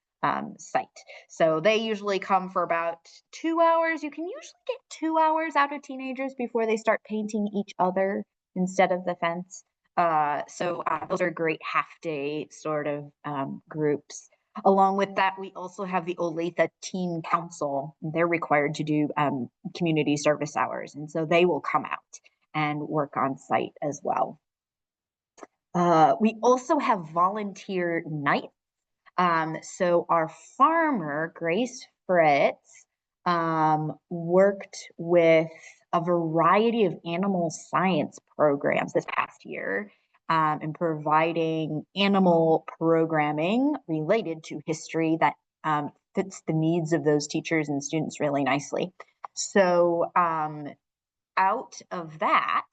Speaker 5: site. So they usually come for about 2 hours. You can usually get 2 hours out of teenagers before they start painting each other instead of the fence. Those are great half-day sort of groups. Along with that, we also have the Olathe Teen Council. They're required to do community service hours, and so they will come out and work on site as well. We also have volunteer nights. So our farmer, Grace Fritz, worked with a variety of animal science programs this past year in providing animal programming related to history that fits the needs of those teachers and students really nicely. So out of that,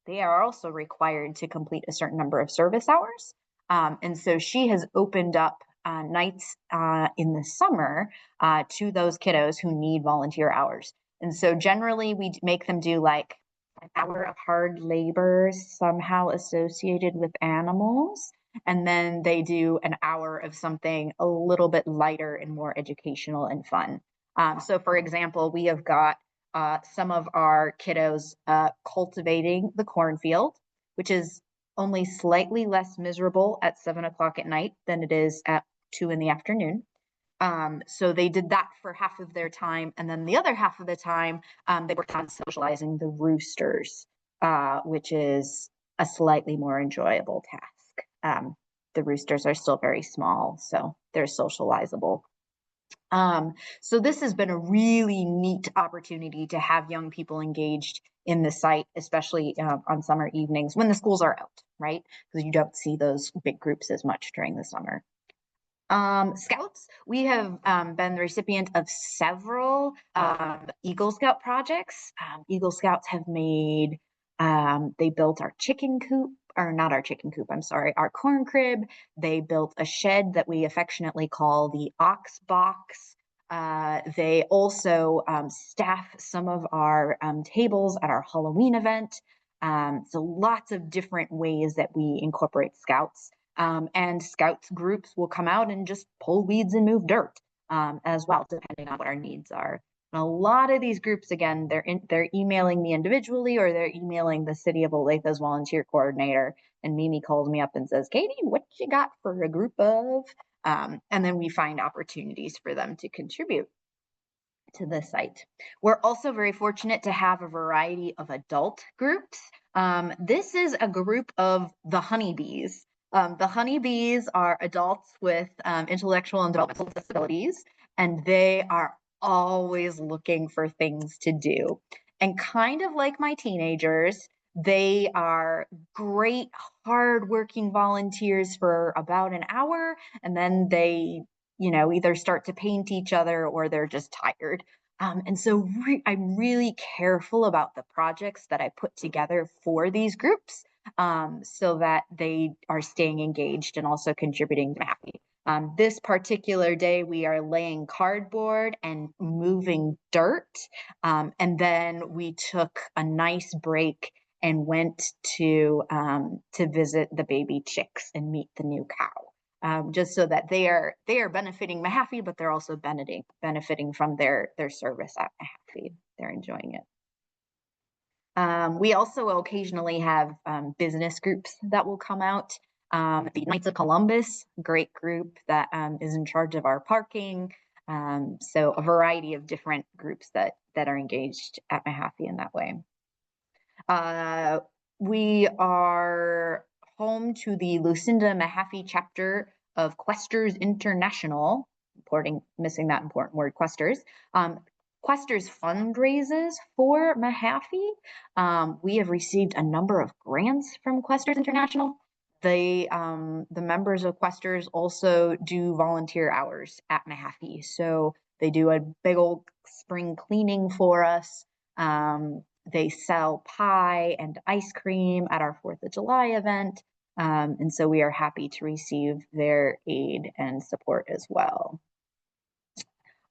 Speaker 5: they are also required to complete a certain number of service hours. And so she has opened up nights in the summer to those kiddos who need volunteer hours. And so generally we make them do like an hour of hard labor somehow associated with animals. And then they do an hour of something a little bit lighter and more educational and fun. So for example, we have got some of our kiddos cultivating the cornfield, which is only slightly less miserable at 7 o'clock at night than it is at 2 in the afternoon. So they did that for half of their time. And then the other half of the time, they worked on socializing the roosters, which is a slightly more enjoyable task. The roosters are still very small, so they're socializable. So this has been a really neat opportunity to have young people engaged in the site, especially on summer evenings when the schools are out, right? Because you don't see those big groups as much during the summer. Scouts, we have been the recipient of several Eagle Scout projects. Eagle Scouts have made, they built our chicken coop, or not our chicken coop, I'm sorry, our corn crib. They built a shed that we affectionately call the ox box. They also staff some of our tables at our Halloween event. So lots of different ways that we incorporate Scouts. And Scouts groups will come out and just pull weeds and move dirt as well, depending on what our needs are. And a lot of these groups, again, they're emailing me individually, or they're emailing the City of Olathe volunteer coordinator. And Mimi calls me up and says, Katie, what you got for a group of? And then we find opportunities for them to contribute to the site. We're also very fortunate to have a variety of adult groups. This is a group of the honeybees. The honeybees are adults with intellectual and developmental disabilities, and they are always looking for things to do. And kind of like my teenagers, they are great, hardworking volunteers for about an hour, and then they, either start to paint each other or they're just tired. And so I'm really careful about the projects that I put together for these groups, so that they are staying engaged and also contributing to Mahaffie. This particular day, we are laying cardboard and moving dirt. And then we took a nice break and went to visit the baby chicks and meet the new cow. Just so that they are benefiting Mahaffie, but they're also benefiting from their service at Mahaffie. They're enjoying it. We also occasionally have business groups that will come out. The Knights of Columbus, great group that is in charge of our parking. So a variety of different groups that are engaged at Mahaffie in that way. We are home to the Lucinda Mahaffie chapter of Questers International, missing that important word, Questers. Questers fundraises for Mahaffie. We have received a number of grants from Questers International. The members of Questers also do volunteer hours at Mahaffie. So they do a big old spring cleaning for us. They sell pie and ice cream at our 4th of July event. And so we are happy to receive their aid and support as well.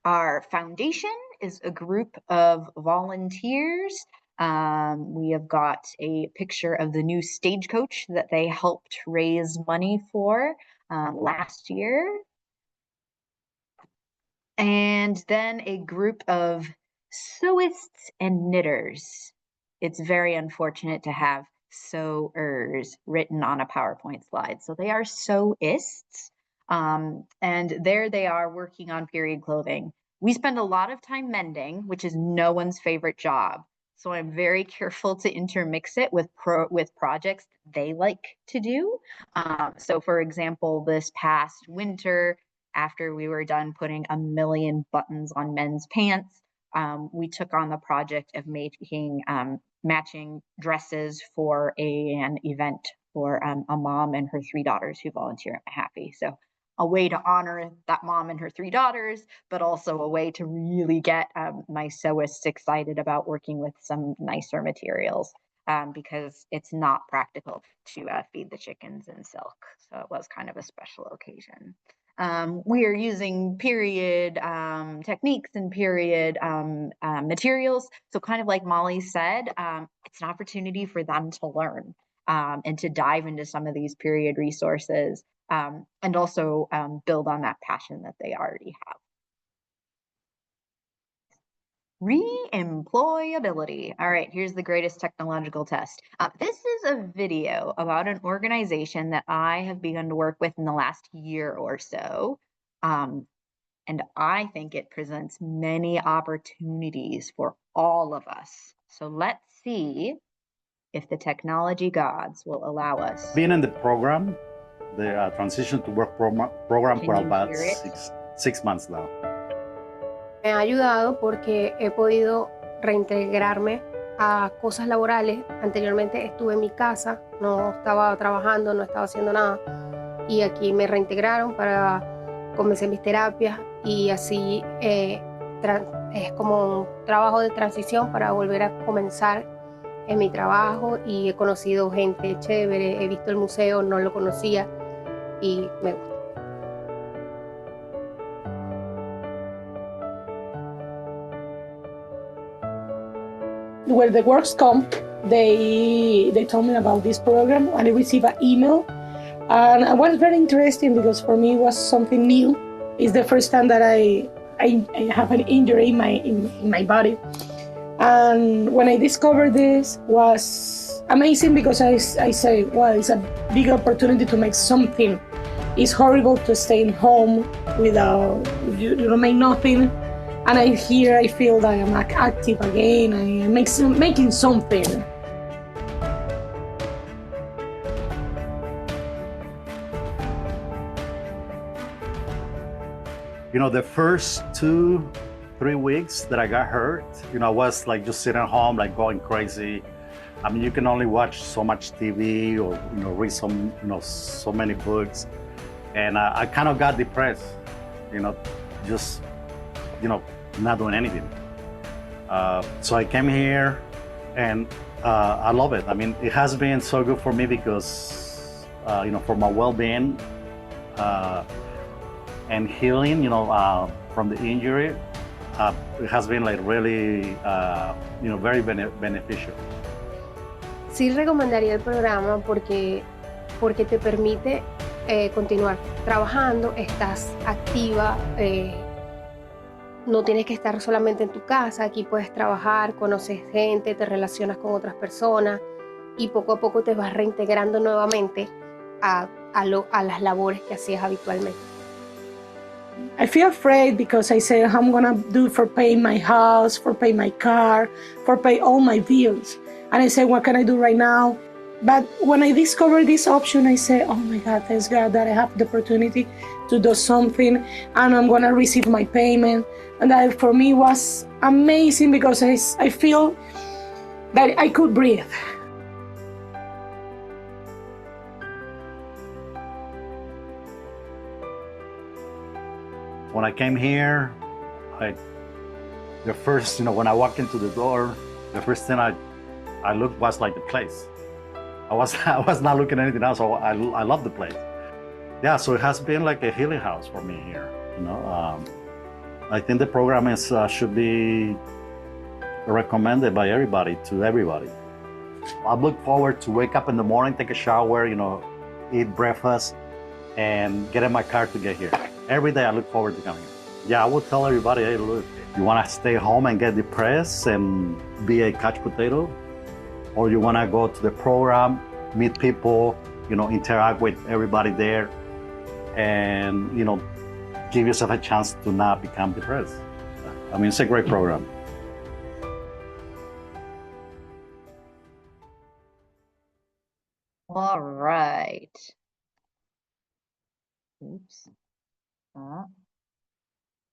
Speaker 5: Our foundation is a group of volunteers. We have got a picture of the new Stagecoach that they helped raise money for last year. And then a group of sewists and knitters. It's very unfortunate to have sewers written on a PowerPoint slide. So they are sewists. And there they are working on period clothing. We spend a lot of time mending, which is no one's favorite job. So I'm very careful to intermix it with projects they like to do. So for example, this past winter, after we were done putting a million buttons on men's pants, we took on the project of making matching dresses for an event for a mom and her 3 daughters who volunteer at Mahaffie. So a way to honor that mom and her 3 daughters, but also a way to really get my sewists excited about working with some nicer materials, because it's not practical to feed the chickens in silk. So it was kind of a special occasion. We are using period techniques and period materials. So kind of like Molly said, it's an opportunity for them to learn and to dive into some of these period resources, and also build on that passion that they already have. Reemployability. All right, here's the greatest technological test. This is a video about an organization that I have begun to work with in the last year or so. And I think it presents many opportunities for all of us. So let's see if the technology gods will allow us.
Speaker 6: Being in the program, the transition to work program
Speaker 5: Can
Speaker 6: for
Speaker 5: you
Speaker 6: about
Speaker 5: hear it?
Speaker 6: six months now.
Speaker 7: Me ha ayudado porque he podido reintegrarme a cosas laborales. Anteriormente estuve en mi casa, no estaba trabajando, no estaba haciendo nada. Y aquí me reintegraron para comenzar mis terapias y así es como un trabajo de transición para volver a comenzar en mi trabajo y he conocido gente chévere, he visto el museo, no lo conocía y me gusta.
Speaker 8: Where the works come, they told me about this program and I received an email. And it was very interesting because for me it was something new. It's the first time that I have an injury in my body. And when I discovered this was amazing because I say, well, it's a big opportunity to make something. It's horrible to stay home without, you don't make nothing. And I feel that I'm active again, I'm making something.
Speaker 6: You know, the first 2-3 weeks that I got hurt, you know, I was like just sitting at home, like going crazy. I mean, you can only watch so much TV or, you know, read so many books. And I kind of got depressed, you know, just, you know, not doing anything. So I came here and I love it. I mean, it has been so good for me because, you know, for my well-being and healing, you know, from the injury, it has been like really, you know, very beneficial.
Speaker 7: Sí recomendaría el programa porque te permite continuar trabajando, estás activa, no tienes que estar solamente en tu casa, aquí puedes trabajar, conoces gente, te relacionas con otras personas y poco a poco te vas reintegrando nuevamente a las labores que hacías habitualmente.
Speaker 8: I feel afraid because I say, I'm gonna do for paying my house, for pay my car, for pay all my bills. And I say, what can I do right now? But when I discovered this option, I say, oh my God, thanks God that I have the opportunity to do something and I'm gonna receive my payment. And that for me was amazing because I feel that I could breathe.
Speaker 6: When I came here, the first, you know, when I walked into the door, the first thing I looked was like the place. I was not looking at anything else. So I love the place. Yeah, so it has been like a healing house for me here. You know, I think the program should be recommended by everybody to everybody. I look forward to wake up in the morning, take a shower, you know, eat breakfast, and get in my car to get here. Every day I look forward to coming here. Yeah, I would tell everybody, hey, look, you want to stay home and get depressed and be a couch potato, or you want to go to the program, meet people, you know, interact with everybody there, and, you know, give yourself a chance to not become depressed. I mean, it's a great program.
Speaker 5: All right. Oops.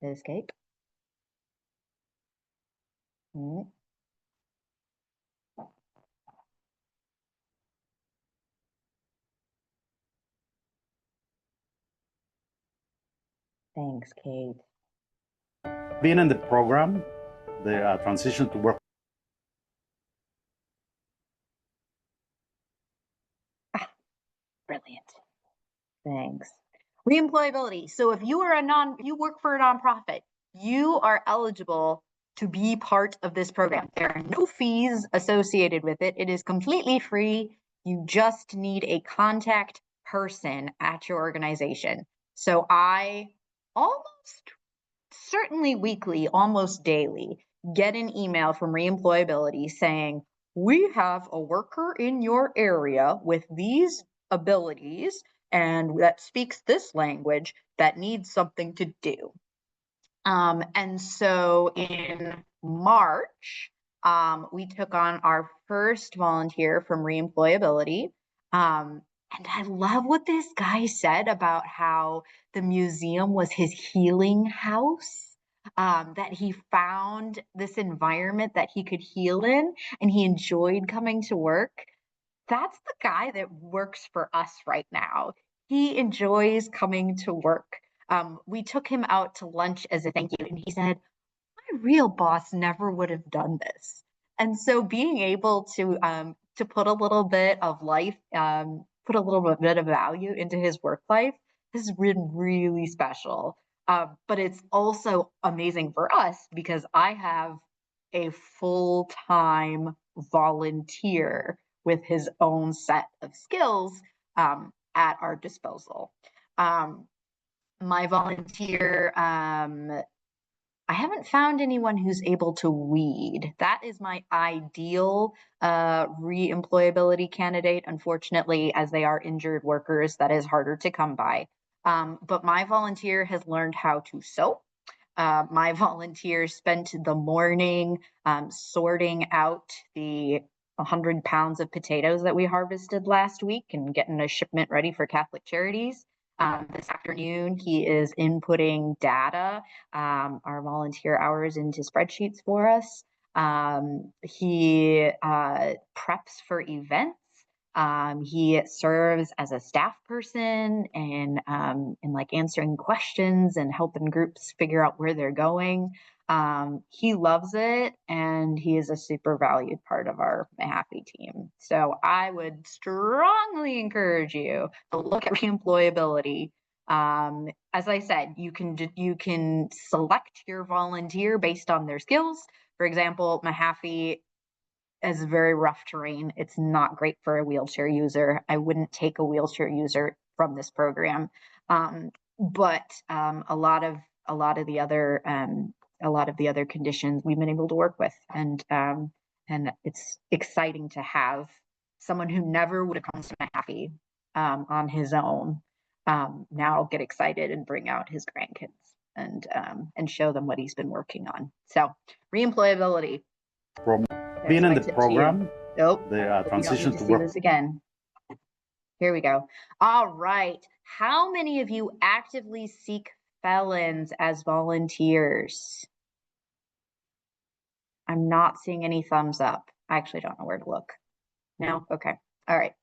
Speaker 5: Escape. Thanks, Kate.
Speaker 6: Being in the program, the transition to work.
Speaker 5: Brilliant. Thanks. Reemployability. So if you work for a nonprofit, you are eligible to be part of this program. There are no fees associated with it. It is completely free. You just need a contact person at your organization. So I almost certainly weekly, almost daily, get an email from Reemployability saying, we have a worker in your area with these abilities and that speaks this language that needs something to do. And so in March, we took on our first volunteer from reemployability. And I love what this guy said about how the museum was his healing house, that he found this environment that he could heal in, and he enjoyed coming to work. That's the guy that works for us right now. He enjoys coming to work. We took him out to lunch as a thank you, and he said, my real boss never would have done this. And so being able to put a little bit of life, put a little bit of value into his work life has been really special. But it's also amazing for us because I have a full-time volunteer with his own set of skills at our disposal. My volunteer, I haven't found anyone who's able to weed. That is my ideal reemployability candidate. Unfortunately, as they are injured workers, that is harder to come by. But my volunteer has learned how to sew. My volunteer spent the morning sorting out the 100 pounds of potatoes that we harvested last week and getting a shipment ready for Catholic Charities. This afternoon, he is inputting data, our volunteer hours into spreadsheets for us. He preps for events. He serves as a staff person and like answering questions and helping groups figure out where they're going. He loves it, and he is a super valued part of our Mahaffie team. So I would strongly encourage you to look at reemployability. As I said, you can select your volunteer based on their skills. For example, Mahaffie is very rough terrain. It's not great for a wheelchair user. I wouldn't take a wheelchair user from this program. But a lot of the other conditions we've been able to work with, and it's exciting to have someone who never would have come to Mahaffie on his own now get excited and bring out his grandkids and show them what he's been working on. So reemployability.
Speaker 6: From being in the program,
Speaker 5: nope,
Speaker 6: the transition to work.
Speaker 5: This again. Here we go. All right. How many of you actively seek felons as volunteers? I'm not seeing any thumbs up. I actually don't know where to look. No? Okay. All right.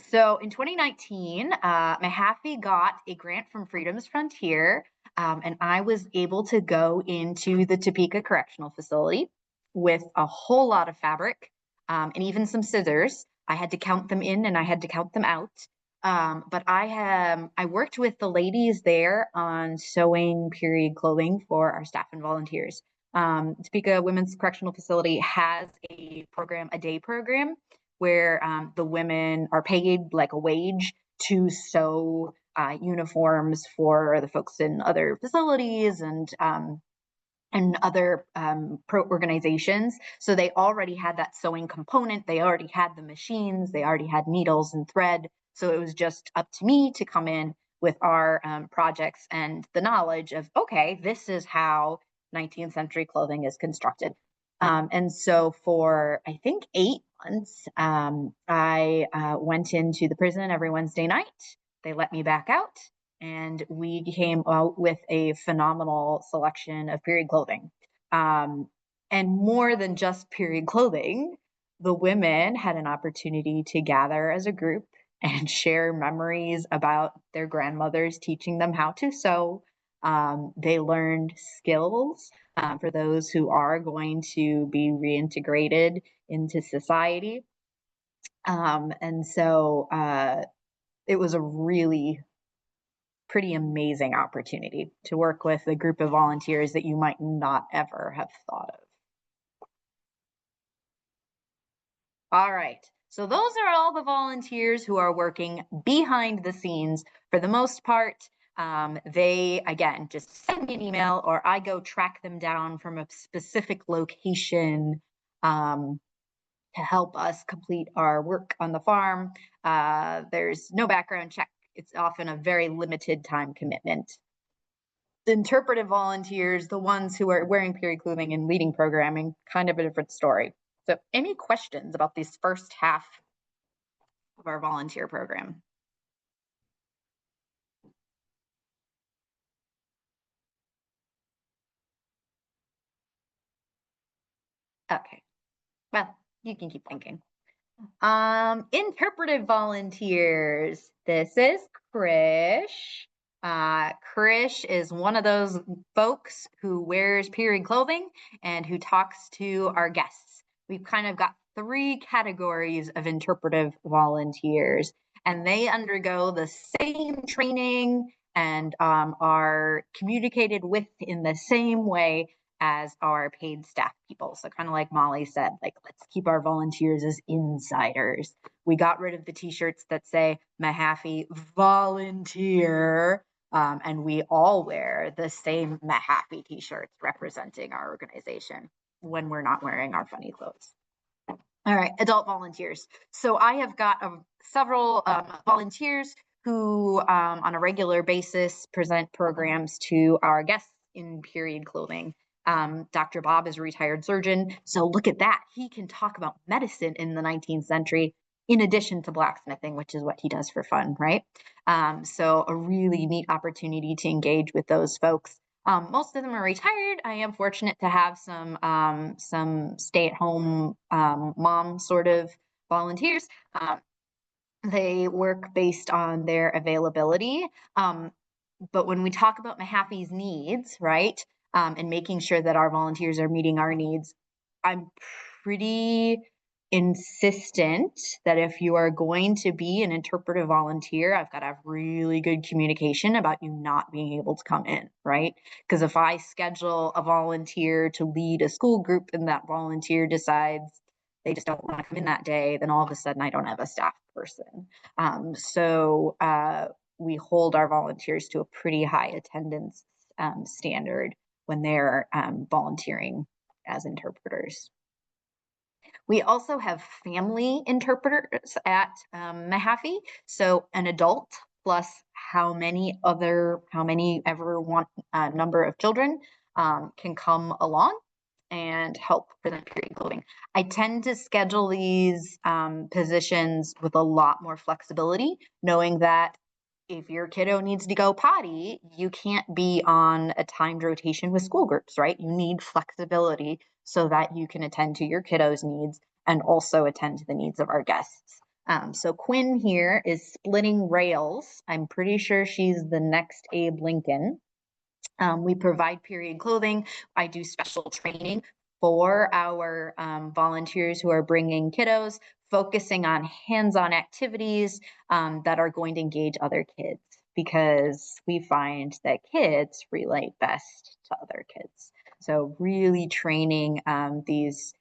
Speaker 5: So in 2019, Mahaffie got a grant from Freedom's Frontier, and I was able to go into the Topeka Correctional Facility with a whole lot of fabric and even some scissors. I had to count them in and I had to count them out. But I worked with the ladies there on sewing period clothing for our staff and volunteers. Topeka Women's Correctional Facility has a day program where the women are paid like a wage to sew uniforms for the folks in other facilities and other pro organizations. So they already had that sewing component. They already had the machines. They already had needles and thread. So it was just up to me to come in with our projects and the knowledge of, okay, this is how 19th century clothing is constructed. And so for, I think, 8 months, I went into the prison every Wednesday night. They let me back out, and we came out with a phenomenal selection of period clothing. And more than just period clothing, the women had an opportunity to gather as a group and share memories about their grandmothers teaching them how to sew. They learned skills for those who are going to be reintegrated into society. And so it was a really pretty amazing opportunity to work with a group of volunteers that you might not ever have thought of. All right, so those are all the volunteers who are working behind the scenes. For the most part, they, again, just send me an email or I go track them down from a specific location to help us complete our work on the farm. There's no background check it's often a very limited time commitment. The interpretive volunteers, the ones who are wearing period clothing and leading programming, kind of a different story. So any questions about this first half of our volunteer program? Okay, well, you can keep thinking. Interpretive volunteers. This is Krish. Krish is one of those folks who wears period clothing and who talks to our guests. We've kind of got 3 categories of interpretive volunteers, and they undergo the same training and are communicated with in the same way as our paid staff people. So kind of like Molly said, like, let's keep our volunteers as insiders. We got rid of the t-shirts that say Mahaffie volunteer, and we all wear the same Mahaffie t-shirts representing our organization when we're not wearing our funny clothes. All right, adult volunteers. So I have got several volunteers who on a regular basis present programs to our guests in period clothing. Dr. Bob is a retired surgeon, so look at that. He can talk about medicine in the 19th century in addition to blacksmithing, which is what he does for fun, right? So a really neat opportunity to engage with those folks. Most of them are retired. I am fortunate to have some stay-at-home mom sort of volunteers. They work based on their availability. But when we talk about Mahaffie's needs, right, and making sure that our volunteers are meeting our needs, I'm pretty insistent that if you are going to be an interpretive volunteer, I've got to have really good communication about you not being able to come in, right? Because if I schedule a volunteer to lead a school group and that volunteer decides they just don't want to come in that day, then all of a sudden I don't have a staff person. So we hold our volunteers to a pretty high attendance standard when they're volunteering as interpreters. We also have family interpreters at Mahaffie. So an adult plus how many ever want number of children can come along and help present period clothing. I tend to schedule these positions with a lot more flexibility, knowing that if your kiddo needs to go potty, you can't be on a timed rotation with school groups, right? You need flexibility so that you can attend to your kiddo's needs and also attend to the needs of our guests. So Quinn here is splitting rails. I'm pretty sure she's the next Abe Lincoln. We provide period clothing. I do special training for our volunteers who are bringing kiddos, focusing on hands-on activities that are going to engage other kids, because we find that kids relate best to other kids. So really training these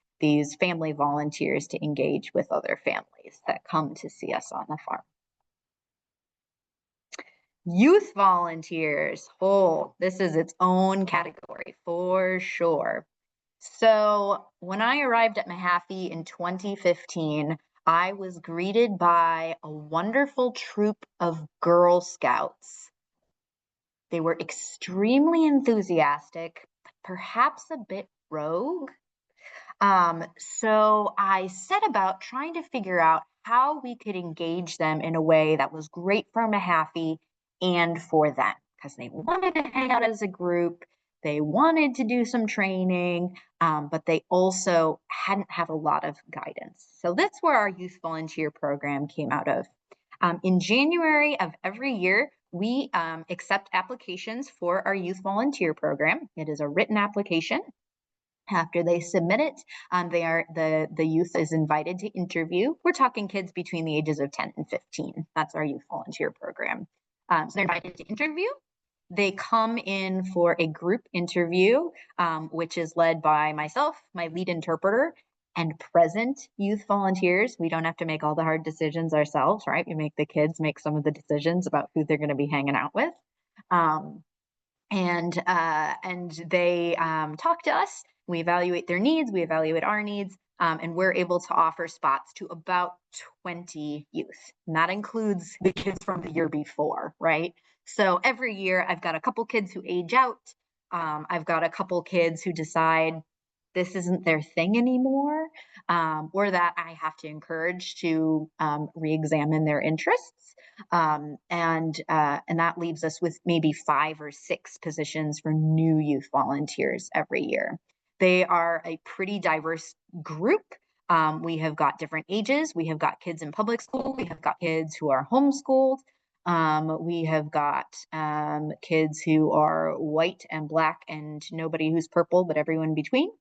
Speaker 5: family volunteers to engage with other families that come to see us on the farm. Youth volunteers, oh, this is its own category for sure. So when I arrived at Mahaffie in 2015, I was greeted by a wonderful troop of Girl Scouts. They were extremely enthusiastic, perhaps a bit rogue. So I set about trying to figure out how we could engage them in a way that was great for Mahaffie and for them, because they wanted to hang out as a group, they wanted to do some training, but they also hadn't had a lot of guidance. So that's where our youth volunteer program came out of. In January of every year, we accept applications for our youth volunteer program. It is a written application. After they submit it, the youth is invited to interview. We're talking kids between the ages of 10 and 15. That's our youth volunteer program. So they're invited to interview. They come in for a group interview, which is led by myself, my lead interpreter, and present youth volunteers. We don't have to make all the hard decisions ourselves, right? We make the kids make some of the decisions about who they're going to be hanging out with. And they talk to us We evaluate their needs, we evaluate our needs, and we're able to offer spots to about 20 youth. And that includes the kids from the year before, right? So every year I've got a couple kids who age out. I've got a couple kids who decide this isn't their thing anymore, or that I have to encourage to re-examine their interests. And that leaves us with maybe 5 or 6 positions for new youth volunteers every year. They are a pretty diverse group. We have got different ages. We have got kids in public school. We have got kids who are homeschooled. We have got kids who are white and black and nobody who's purple, but everyone in between.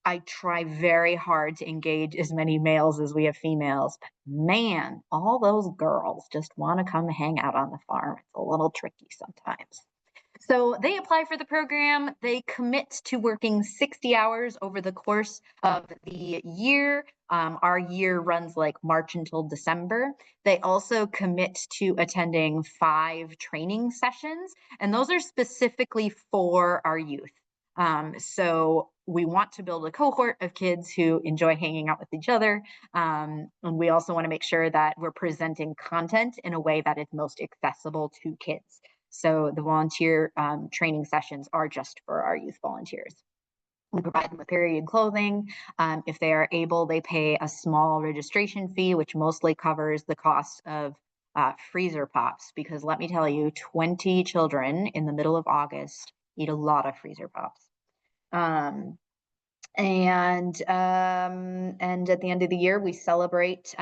Speaker 5: I try very hard to engage as many males as we have females, but man, all those girls just want to come hang out on the farm. It's a little tricky sometimes. So they apply for the program. They commit to working 60 hours over the course of the year. Our year runs like March until December. They also commit to attending 5 training sessions, and those are specifically for our youth. So we want to build a cohort of kids who enjoy hanging out with each other. And we also want to make sure that we're presenting content in a way that is most accessible to kids. So the volunteer training sessions are just for our youth volunteers. We provide them with period clothing. If they are able, they pay a small registration fee, which mostly covers the cost of freezer pops, because let me tell you, 20 children in the middle of August eat a lot of freezer pops. And at the end of the year, we celebrate.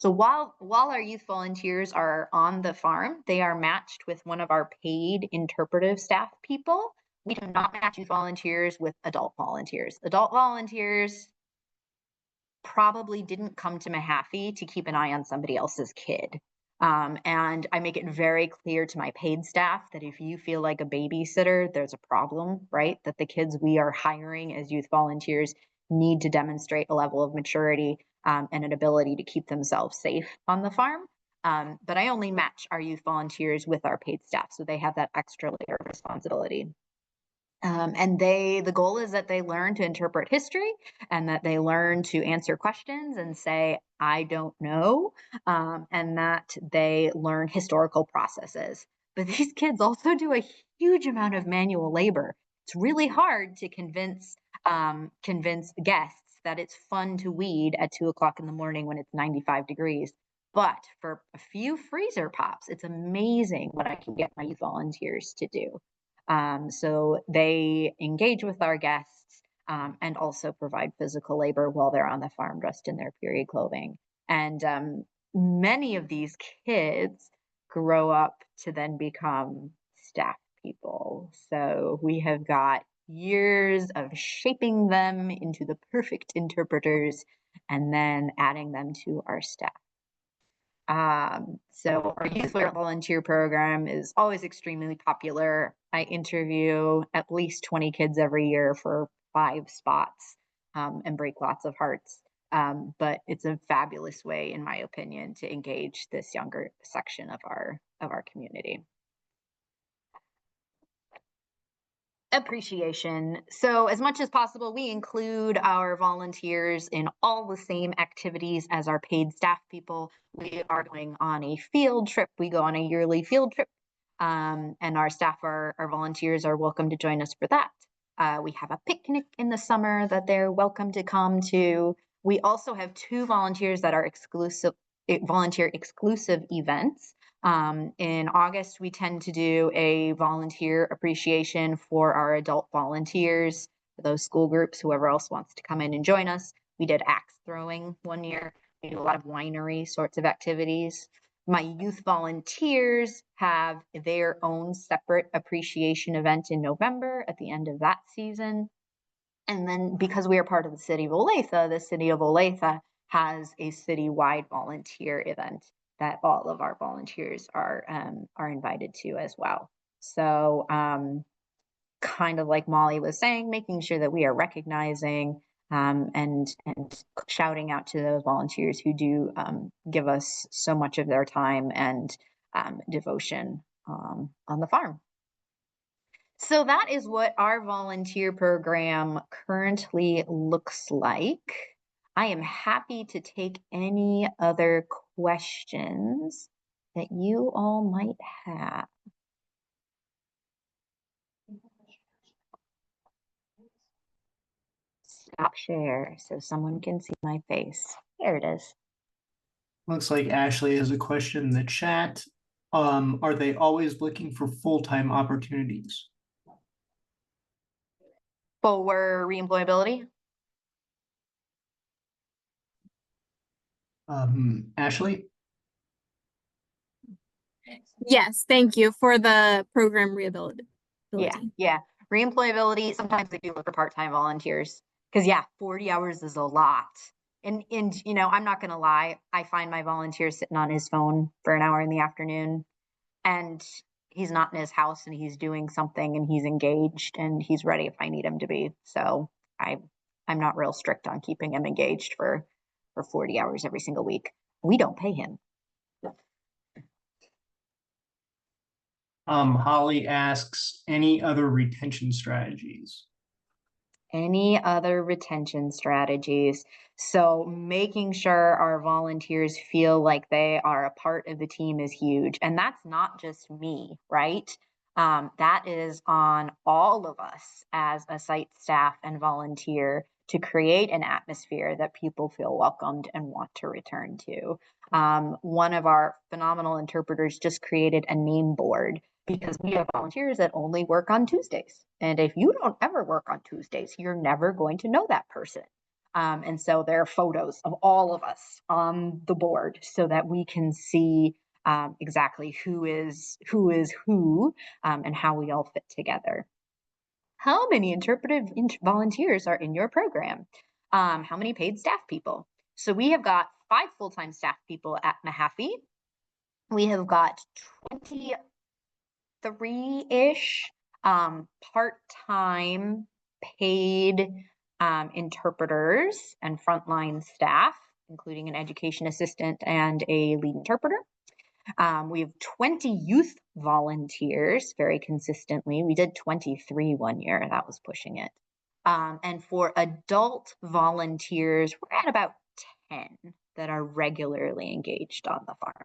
Speaker 5: So while our youth volunteers are on the farm, they are matched with one of our paid interpretive staff people. We do not match youth volunteers with adult volunteers. Adult volunteers probably didn't come to Mahaffie to keep an eye on somebody else's kid. And I make it very clear to my paid staff that if you feel like a babysitter, there's a problem, right? That the kids we are hiring as youth volunteers need to demonstrate a level of maturity and an ability to keep themselves safe on the farm. But I only match our youth volunteers with our paid staff, so they have that extra layer of responsibility. And the goal is that they learn to interpret history and that they learn to answer questions and say, I don't know, and that they learn historical processes. But these kids also do a huge amount of manual labor. It's really hard to convince guests that it's fun to weed at 2 o'clock in the morning when it's 95 degrees. But for a few freezer pops, it's amazing what I can get my youth volunteers to do. So they engage with our guests and also provide physical labor while they're on the farm dressed in their period clothing. And many of these kids grow up to then become staff people. So we have got years of shaping them into the perfect interpreters and then adding them to our staff. So our youth volunteer program is always extremely popular. I interview at least 20 kids every year for 5 spots and break lots of hearts. But it's a fabulous way, in my opinion, to engage this younger section of our community. Appreciation. So as much as possible, we include our volunteers in all the same activities as our paid staff people. We are going on a field trip. We go on a yearly field trip, and our staff, our volunteers are welcome to join us for that. We have a picnic in the summer that they're welcome to come to. We also have 2 volunteers that are volunteer exclusive events. In August, we tend to do a volunteer appreciation for our adult volunteers, for those school groups, whoever else wants to come in and join us. We did axe throwing one year. We do a lot of winery sorts of activities. My youth volunteers have their own separate appreciation event in November at the end of that season. And then because we are part of the city of Olathe, the city of Olathe has a citywide volunteer event that all of our volunteers are invited to as well. So kind of like Molly was saying, making sure that we are recognizing and shouting out to those volunteers who do give us so much of their time and devotion on the farm. So that is what our volunteer program currently looks like. I am happy to take any other questions that you all might have. Stop share so someone can see my face. There it is.
Speaker 2: Looks like Ashley has a question in the chat. Are they always looking for full-time opportunities?
Speaker 5: For reemployability?
Speaker 2: Ashley?
Speaker 9: Yes, thank you for the program rehabilitation.
Speaker 5: Yeah. Reemployability, sometimes they do look for part-time volunteers. Because yeah, 40 hours is a lot. And you know, I'm not gonna lie, I find my volunteer sitting on his phone for an hour in the afternoon, and he's not in his house and he's doing something and he's engaged and he's ready if I need him to be. So I'm not real strict on keeping him engaged for 40 hours every single week. We don't pay him.
Speaker 2: Holly asks, any other retention strategies?
Speaker 5: Any other retention strategies? So making sure our volunteers feel like they are a part of the team is huge. And that's not just me, right? That is on all of us as a site staff and volunteer to create an atmosphere that people feel welcomed and want to return to. One of our phenomenal interpreters just created a name board because we have volunteers that only work on Tuesdays. And if you don't ever work on Tuesdays, you're never going to know that person. And so there are photos of all of us on the board so that we can see exactly who is who and how we all fit together. How many interpretive volunteers are in your program? How many paid staff people? So we have got 5 full-time staff people at Mahaffie. We have got 23-ish part-time paid interpreters and frontline staff, including an education assistant and a lead interpreter. We have 20 youth volunteers very consistently. We did 23 one year, that was pushing it. And for adult volunteers, we're at about 10 that are regularly engaged on the farm.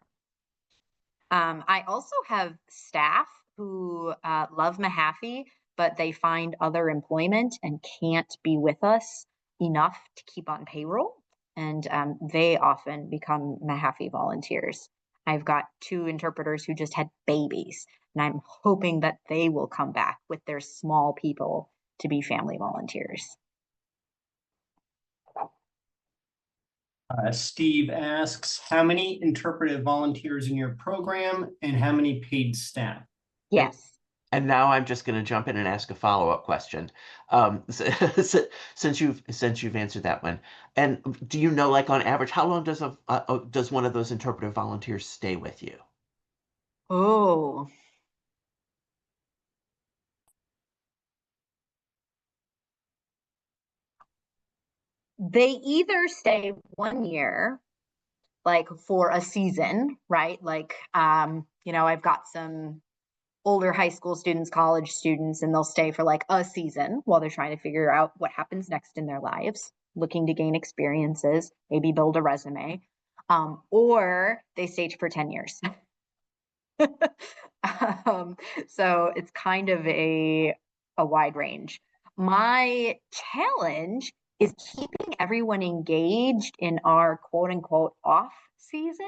Speaker 5: I also have staff who love Mahaffie, but they find other employment and can't be with us enough to keep on payroll. And they often become Mahaffie volunteers. I've got 2 interpreters who just had babies, and I'm hoping that they will come back with their small people to be family volunteers.
Speaker 2: Steve asks, how many interpretive volunteers in your program and how many paid staff?
Speaker 5: Yes.
Speaker 4: And now I'm just going to jump in and ask a follow-up question. Since you've answered that one, and do you know, like on average, how long does one of those interpretive volunteers stay with you?
Speaker 5: Oh. They either stay 1 year, like for a season, right? Like, you know, I've got some older high school students, college students, and they'll stay for like a season while they're trying to figure out what happens next in their lives, looking to gain experiences, maybe build a resume, or they stay for 10 years. So it's kind of a wide range. My challenge is keeping everyone engaged in our quote unquote off season.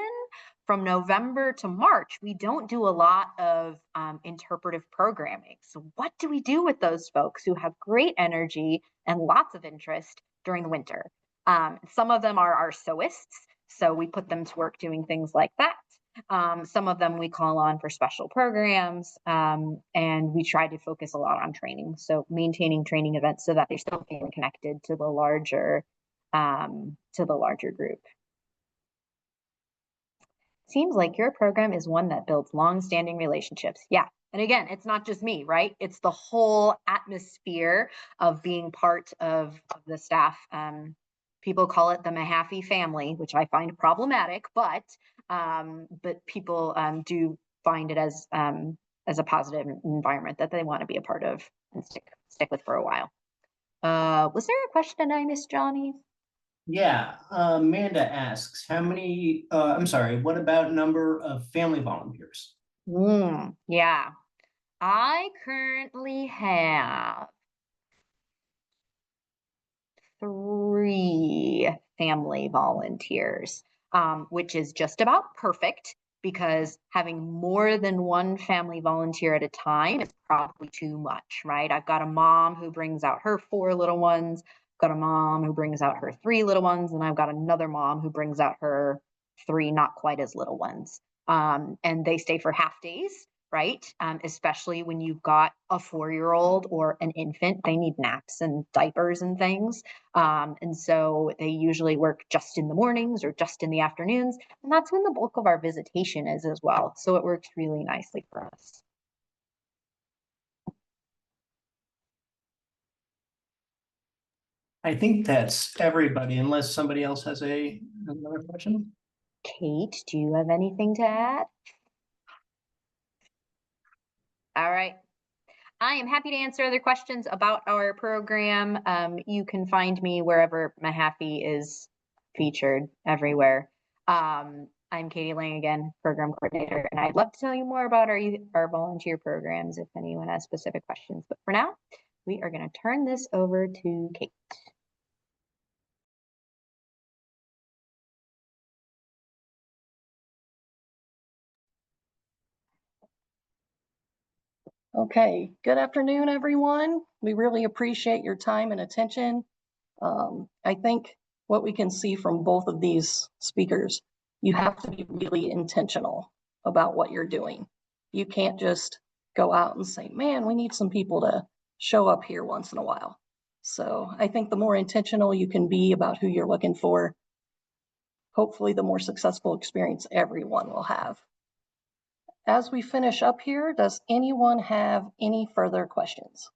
Speaker 5: From November to March, we don't do a lot of interpretive programming. So what do we do with those folks who have great energy and lots of interest during the winter? Some of them are our sewists, so we put them to work doing things like that. Some of them we call on for special programs, and we try to focus a lot on training. So maintaining training events so that they're still feeling connected to the larger group. Seems like your program is one that builds long-standing relationships. Yeah, and again, it's not just me, right? It's the whole atmosphere of being part of the staff. People call it the Mahaffie family, which I find problematic, but people do find it as as a positive environment that they want to be a part of and stick with for a while. Was there a question I missed, Johnny?
Speaker 2: Yeah, Amanda asks, what about number of family volunteers?
Speaker 5: Yeah, I currently have 3 family volunteers, which is just about perfect because having more than one family volunteer at a time is probably too much, right? I've got a mom who brings out her 4 little ones, got a mom who brings out her 3 little ones, and I've got another mom who brings out her 3 not quite as little ones. And they stay for half days, right? Especially when you've got a 4-year-old or an infant, they need naps and diapers and things. And so they usually work just in the mornings or just in the afternoons. And that's when the bulk of our visitation is as well. So it works really nicely for us.
Speaker 2: I think that's everybody, unless somebody else has another question.
Speaker 5: Kate, do you have anything to add? All right. I am happy to answer other questions about our program. You can find me wherever Mahaffie is featured, everywhere. I'm Katie Lange again, program coordinator, and I'd love to tell you more about our volunteer programs if anyone has specific questions. But for now, we are going to turn this over to Kate.
Speaker 3: Okay, good afternoon, everyone. We really appreciate your time and attention. I think what we can see from both of these speakers, you have to be really intentional about what you're doing. You can't just go out and say, man, we need some people to show up here once in a while. So I think the more intentional you can be about who you're looking for, hopefully the more successful experience everyone will have. As we finish up here, does anyone have any further questions?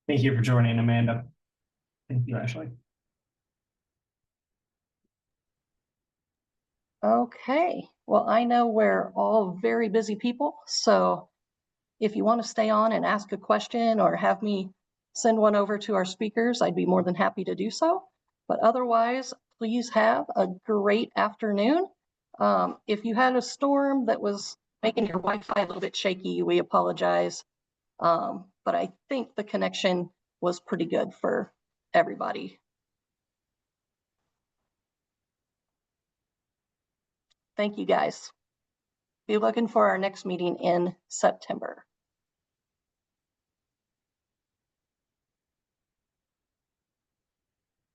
Speaker 2: Thank you for joining, Amanda. Thank you, Ashley.
Speaker 3: Okay, well, I know we're all very busy people, so if you want to stay on and ask a question or have me send one over to our speakers, I'd be more than happy to do so. But otherwise, please have a great afternoon. If you had a storm that was making your Wi-Fi a little bit shaky, we apologize. But I think the connection was pretty good for everybody. Thank you, guys. Be looking for our next meeting in September.